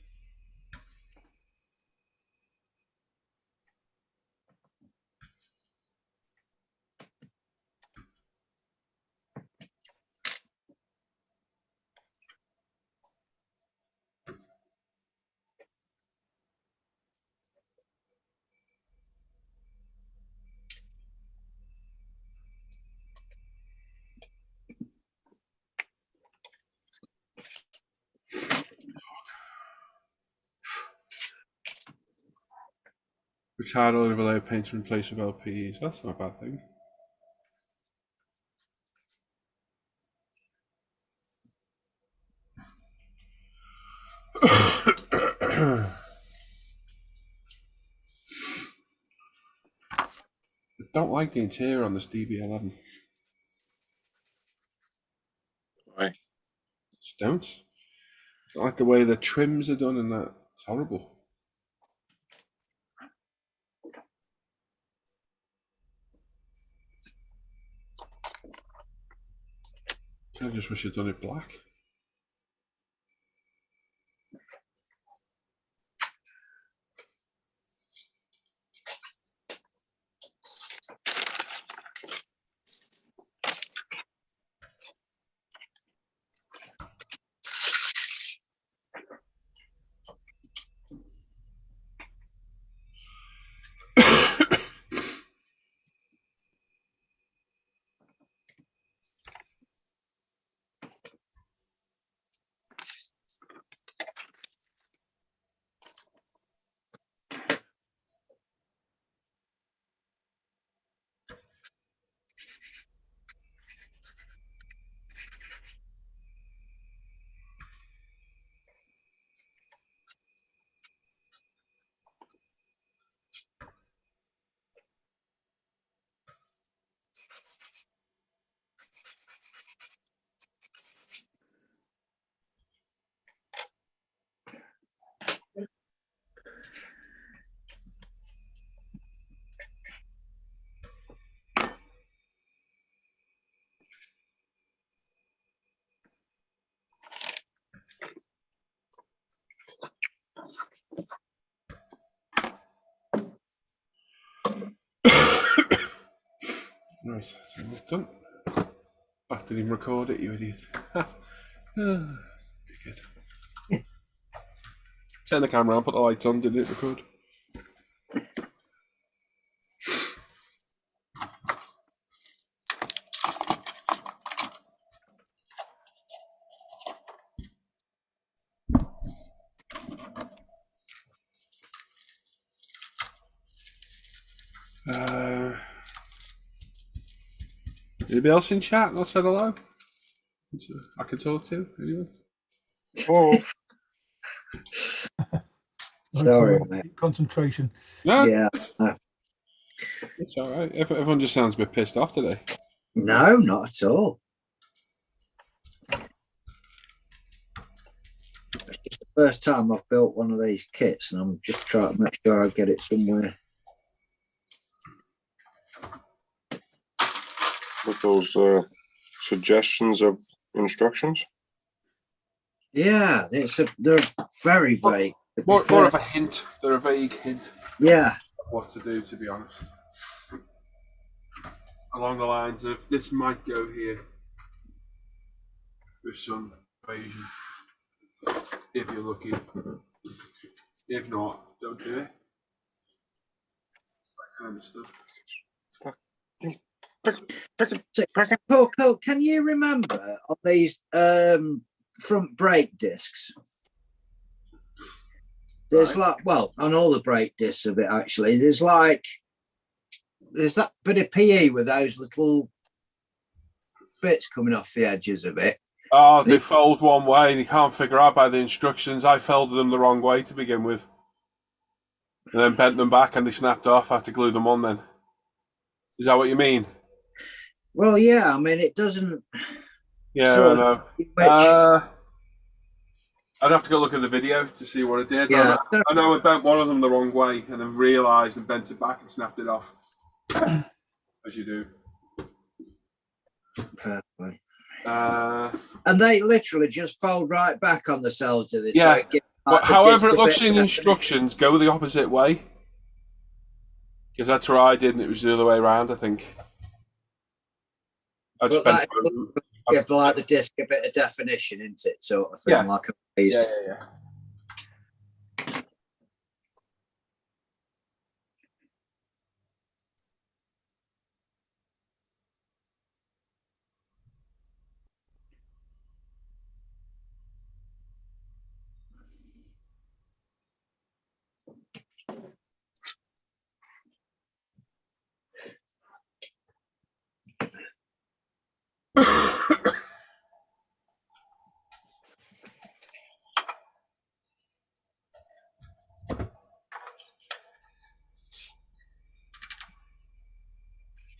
A: Retired overlay paints in place of LPs. That's not a bad thing. I don't like the interior on this DB11.
D: Why?
A: Just don't. I don't like the way the trims are done and that. It's horrible. I just wish I'd done it black. Right, so we're done. I didn't even record it, you idiot. Good. Turn the camera on, put the lights on, did it record? Anybody else in chat that said hello? I can talk to anyone?
D: Oh,
C: Sorry, mate.
B: Concentration.
A: No,
C: Yeah.
A: it's all right. Everyone just sounds a bit pissed off today.
C: No, not at all. It's just the first time I've built one of these kits, and I'm just trying to make sure I get it somewhere.
D: with those suggestions of instructions.
C: Yeah, they're very vague.
A: More of a hint. They're a vague hint
C: Yeah.
A: of what to do, to be honest. Along the lines of, this might go here with some equation, if you're lucky. If not, don't do it. That kind of stuff.
C: Paul, can you remember on these front brake discs? There's
A: Right.
C: on all the brake discs of it actually, there's that bit of PE with those little bits coming off the edges of it.
A: Oh, they fold one way and you can't figure out by the instructions. I folded them the wrong way to begin with. And then bent them back and they snapped off. I had to glue them on then. Is that what you mean?
C: Well, yeah, I mean, it doesn't.
A: Yeah,
C: sort
A: I
C: of
A: know. I'd have to go look at the video to see what it did.
C: Yeah.
A: I know I bent one of them the wrong way and then realised and bent it back and snapped it off. As you do.
C: Perfectly.
A: And
C: they literally just fold right back on themselves.
A: Yeah.
C: So
A: But however it looks in instructions, go the opposite way. Because that's what I did and it was the other way around, I think. I'd spent
C: give like the disc a bit of definition, isn't it? Sort of thing,
A: Yeah.
C: like a piece.
A: Yeah.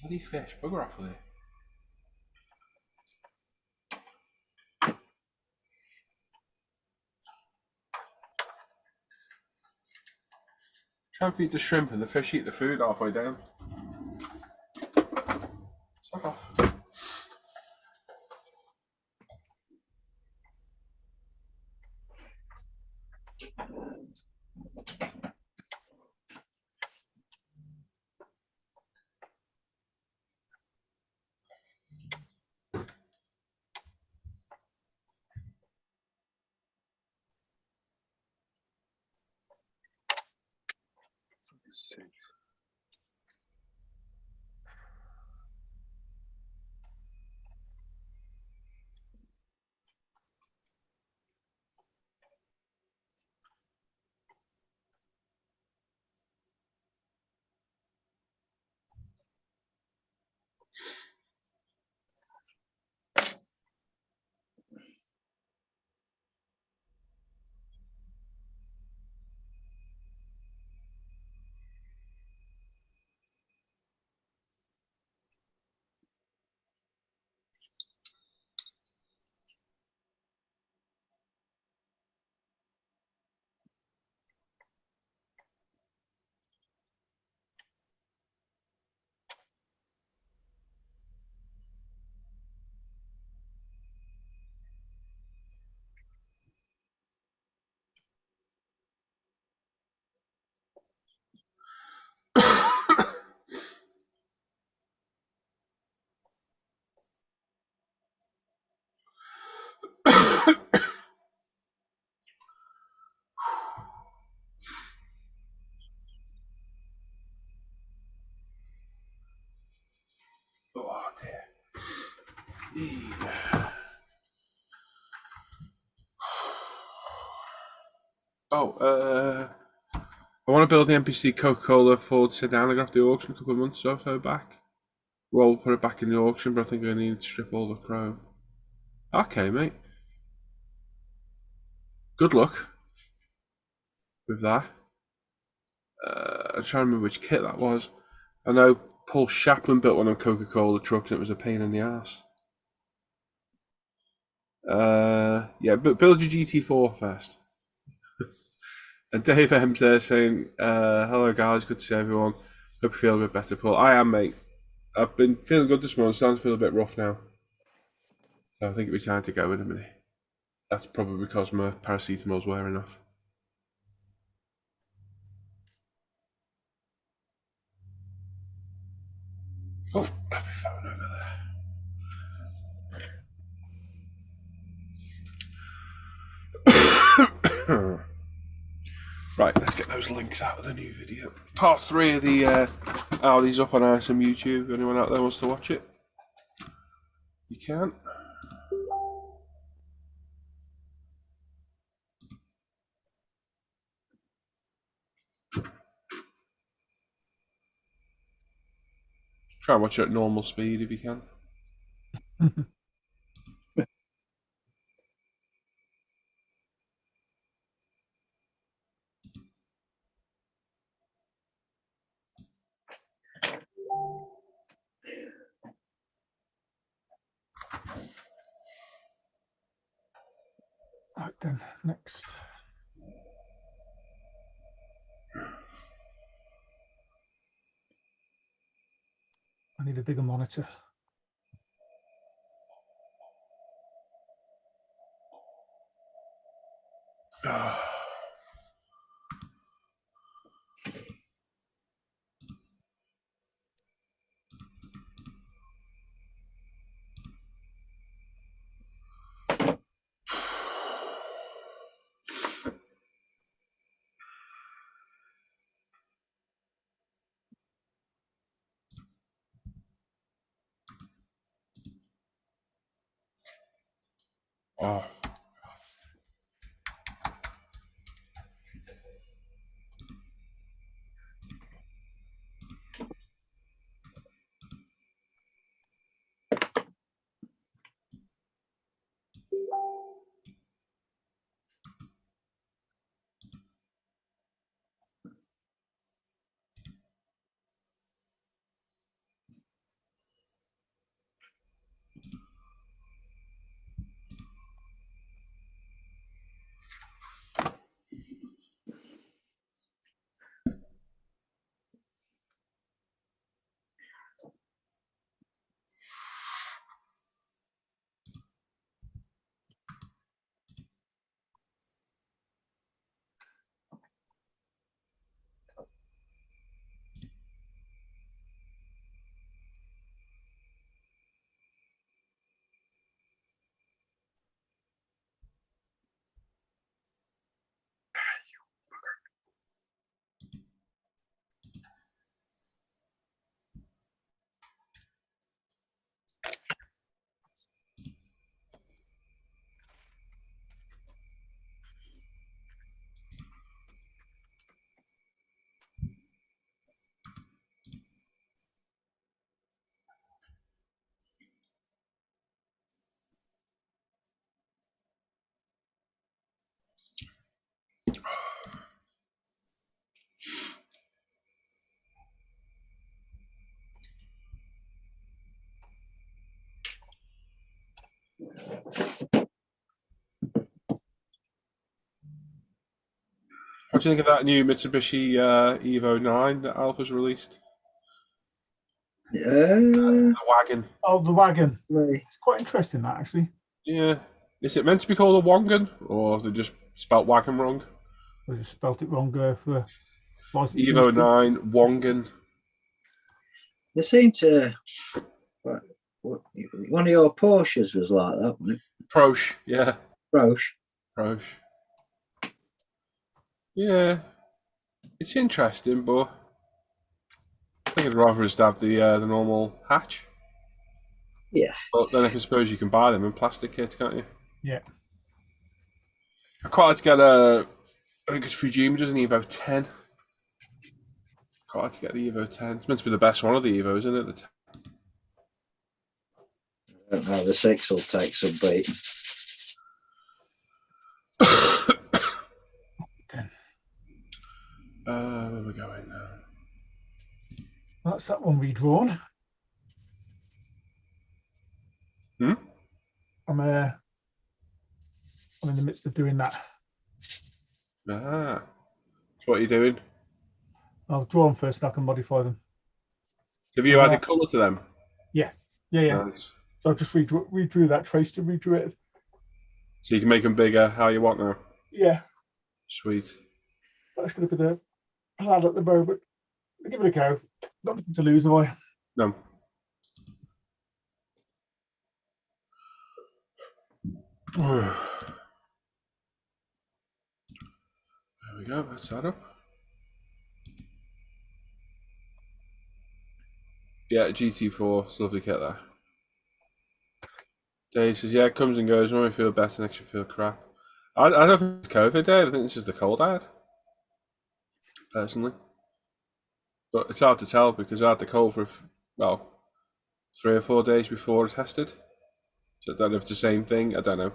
A: Bloody fish, bugger off with it. Try and feed the shrimp and the fish eat the food halfway down. Suck off. Oh, I want to build the NPC Coca-Cola Ford sedan. I got off the auction a couple of months or so back. We'll put it back in the auction, but I think I need to strip all the chrome. Okay, mate. Good luck with that. I'm trying to remember which kit that was. I know Paul Shapman built one of Coca-Cola trucks and it was a pain in the ass. Yeah, but build your GT4 first. And Dave M's there saying, hello guys, good to see everyone. Hope you feel a bit better, Paul. I am, mate. I've been feeling good this morning, starting to feel a bit rough now. So I think it'll be time to go in a minute. That's probably because my paracetamol's wearing off. Oh, my phone over there. Right, let's get those links out of the new video. Part 3 of the Audi's up on ISM YouTube. Anyone out there wants to watch it? You can. Try and watch it at normal speed if you can.
B: Right then, next. I need a bigger monitor.
A: Oh. What do you think of that new Mitsubishi Evo 9 that Alpha's released? The wagon.
B: Oh, the wagon.
C: Right.
B: It's quite interesting, that actually.
A: Yeah. Is it meant to be called a Wangan, or have they just spelt wagon wrong?
B: I just spelt it wrong for
A: Evo 9 Wangan.
C: They seem to. One of your Porsches was like that, wasn't it?
A: Prosh, yeah.
C: Roche.
A: Prosh. Yeah. It's interesting, but I think I'd rather just have the normal hatch.
C: Yeah.
A: But then I can suppose you can buy them in plastic kits, can't you?
B: Yeah.
A: I quite like to get a. I think it's Fujima does an Evo 10. Quite like to get the Evo 10. It's meant to be the best one of the Evos, isn't it? The 10.
C: I don't know. The 6 will take some beating.
A: Where are we going now?
B: That's that one redrawn.
A: Hmm?
B: I'm in the midst of doing that.
A: Ah. So what are you doing?
B: I'll draw them first and I can modify them.
A: Have you added colour to them?
B: Yeah.
A: Nice.
B: So I just redrew that trace to redrew it.
A: So you can make them bigger how you want now?
B: Yeah.
A: Sweet.
B: That's going to be the plan at the moment. I'll give it a go. Not nothing to lose, have I?
A: No. There we go. That's that up. Yeah, GT4. It's a lovely kit there. Dave says, yeah, it comes and goes. When we feel better, next you feel crap. I don't think it's COVID, Dave. I think it's just the cold I had. Personally. But it's hard to tell because I had the cold for, 3 or 4 days before I tested. So I don't know if it's the same thing. I don't know.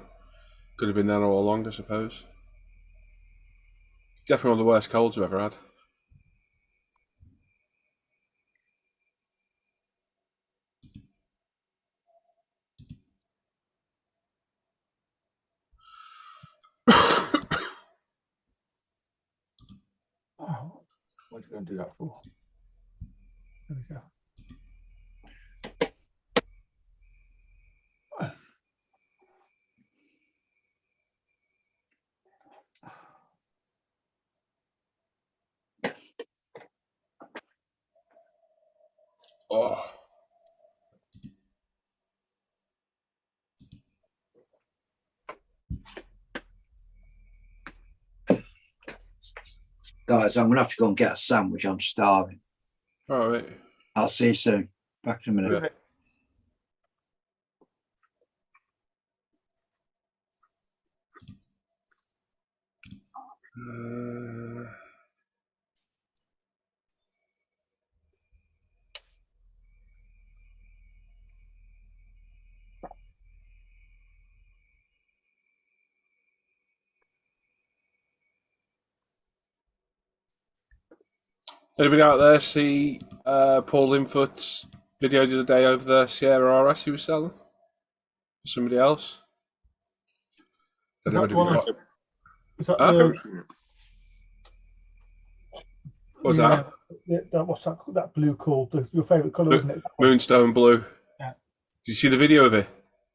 A: Could have been there all along, I suppose. Definitely one of the worst colds I've ever had.
B: Oh, what are you going to do that for? There we go.
A: Oh.
C: Guys, I'm going to have to go and get a sandwich. I'm starving.
A: All right.
C: I'll see you soon. Back in a minute.
A: Yeah. Anybody out there see Paul Linfoot's video the other day over the Sierra RS he was selling? For somebody else?
B: Is
A: Anybody
B: that one?
A: got-
B: Is that
A: Huh?
B: the?
A: What's
B: yeah,
A: that?
B: What's that blue called? Your favourite colour, isn't it? That one.
A: Moonstone Blue.
B: Yeah.
A: Did you see the video of it?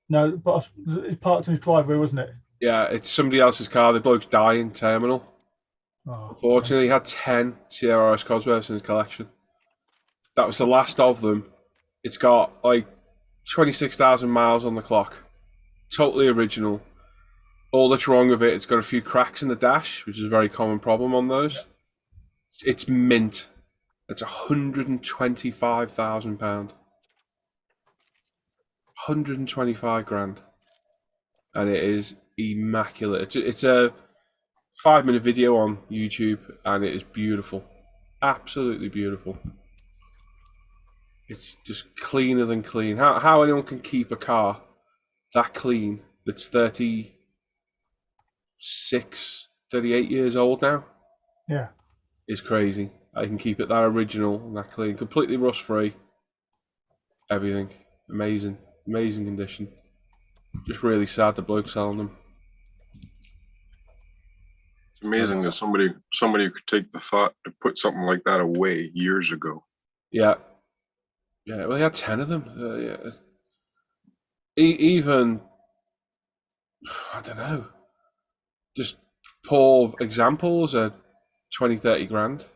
B: No, but it's parked in his driveway, wasn't it?
A: Yeah, it's somebody else's car. The bloke's dying terminal.
B: Oh,
A: Unfortunately, he had 10 Sierra RS Cosworths in his collection. That was the last of them. It's got like 26,000 miles on the clock. Totally original. All that's wrong with it, it's got a few cracks in the dash, which is a very common problem on those. Yeah. It's mint. It's £125,000. 125 grand. And it is immaculate. It's a 5-minute video on YouTube, and it is beautiful. Absolutely beautiful. It's just cleaner than clean. How anyone can keep a car that clean that's 36, 38 years old now?
B: Yeah.
A: Is crazy. I can keep it that original and that clean, completely rust free. Everything. Amazing. Amazing condition. Just really sad the bloke selling them.
D: It's amazing that somebody could take the thought to put something like that away years ago.
A: Yeah. Yeah, well, he had 10 of them. Yeah. Even, I don't know, just poor examples are 20, 30 grand.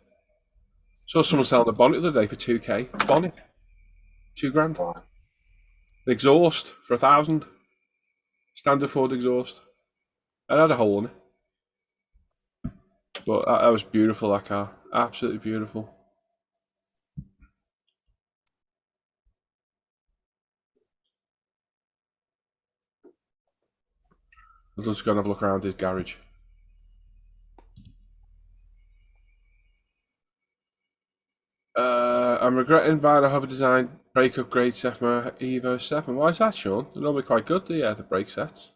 A: Saw someone selling a bonnet the other day for 2k. Bonnet. 2 grand. An exhaust for 1,000. Standard Ford exhaust. It had a hole in it. But that was beautiful, that car. Absolutely beautiful. I'll just go and have a look around his garage. I'm regretting buying a hobby design brake upgrade set for my Evo 7. Why is that, Sean? They're normally quite good, the brake sets.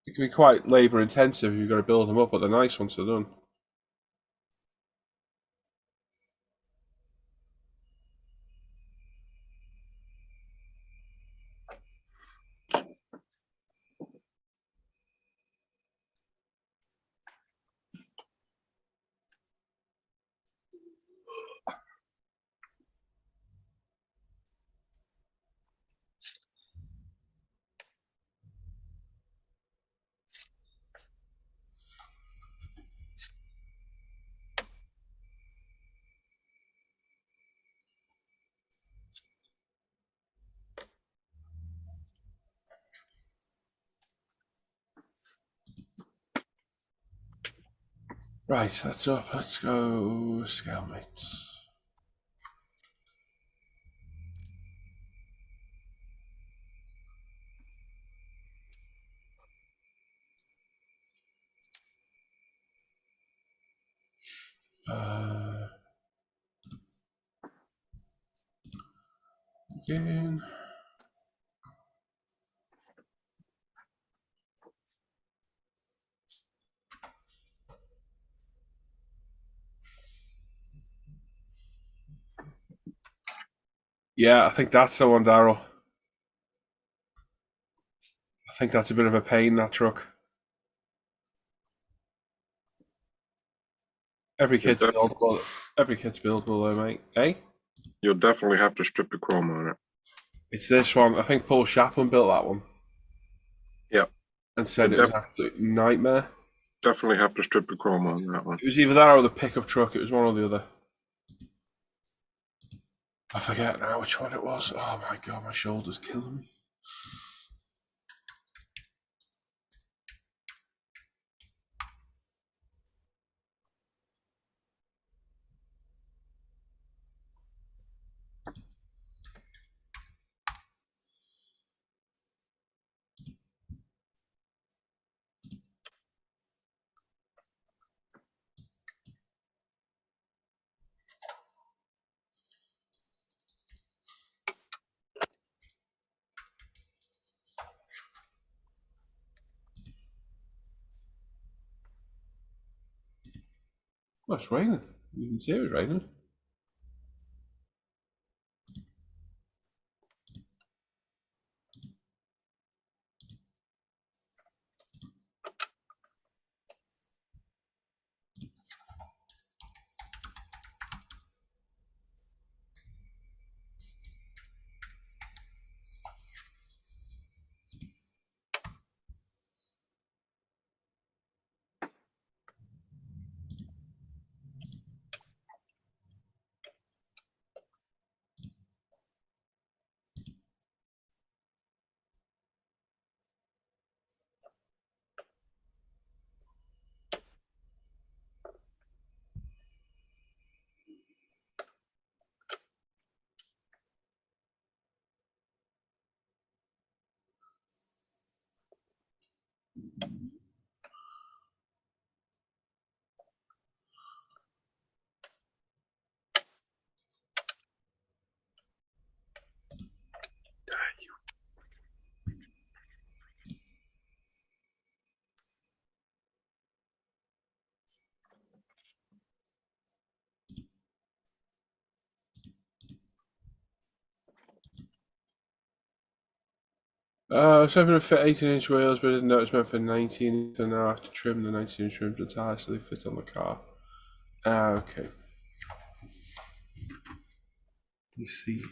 A: It can be quite labour intensive if you've got to build them up, but they're nice once they're done. Right, that's up. Let's go scale mates. Again. Yeah, I think that's the one, Daryl. I think that's a bit of a pain, that truck. Every kit's buildable. Every kit's buildable, though, mate. Eh?
D: You'll definitely have to strip the chrome on it.
A: It's this one. I think Paul Chaplin built that one.
D: Yep.
A: And said it was an absolute nightmare.
D: Definitely have to strip the chrome on that one.
A: It was either that or the pickup truck. It was one or the other. I forget now which one it was. Oh my god, my shoulder's killing me. Oh, it's raining. You can see it was raining. I was hoping to fit 18-inch wheels, but I didn't know it was meant for 19, so now I have to trim the 19-inch rims and tires so they fit on the car. Okay. You see.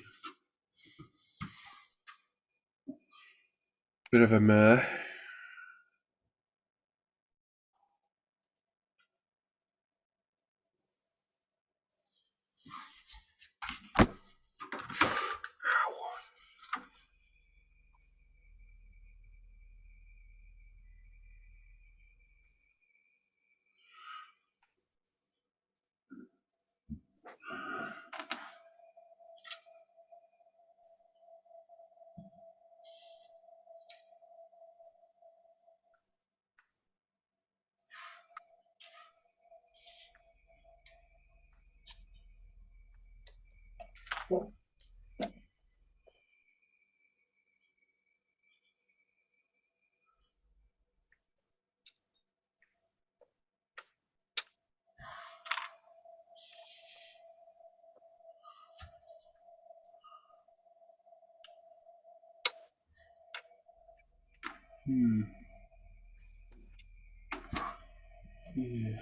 A: Bit of a mare. Yeah.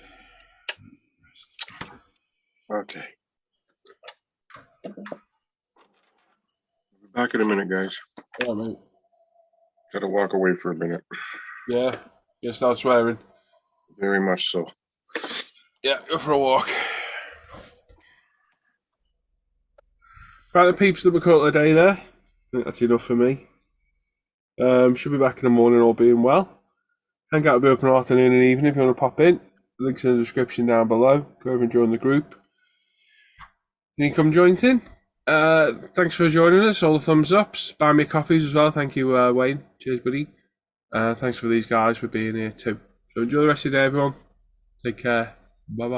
D: Okay. Back in a minute, guys.
A: Oh, mate.
D: Gotta walk away for a minute.
A: Yeah. Yeah, start swearing.
D: Very much so.
A: Yeah, go for a walk. Right, the peeps that we caught the day there. I think that's enough for me. Should be back in the morning, all being well. Hangout will be open afternoon and evening if you want to pop in. Links in the description down below. Go over and join the group. Can you come join in? Thanks for joining us. All the thumbs ups. Buy me coffees as well. Thank you, Wayne. Cheers, buddy. Thanks for these guys for being here too. So enjoy the rest of the day, everyone. Take care. Bye bye.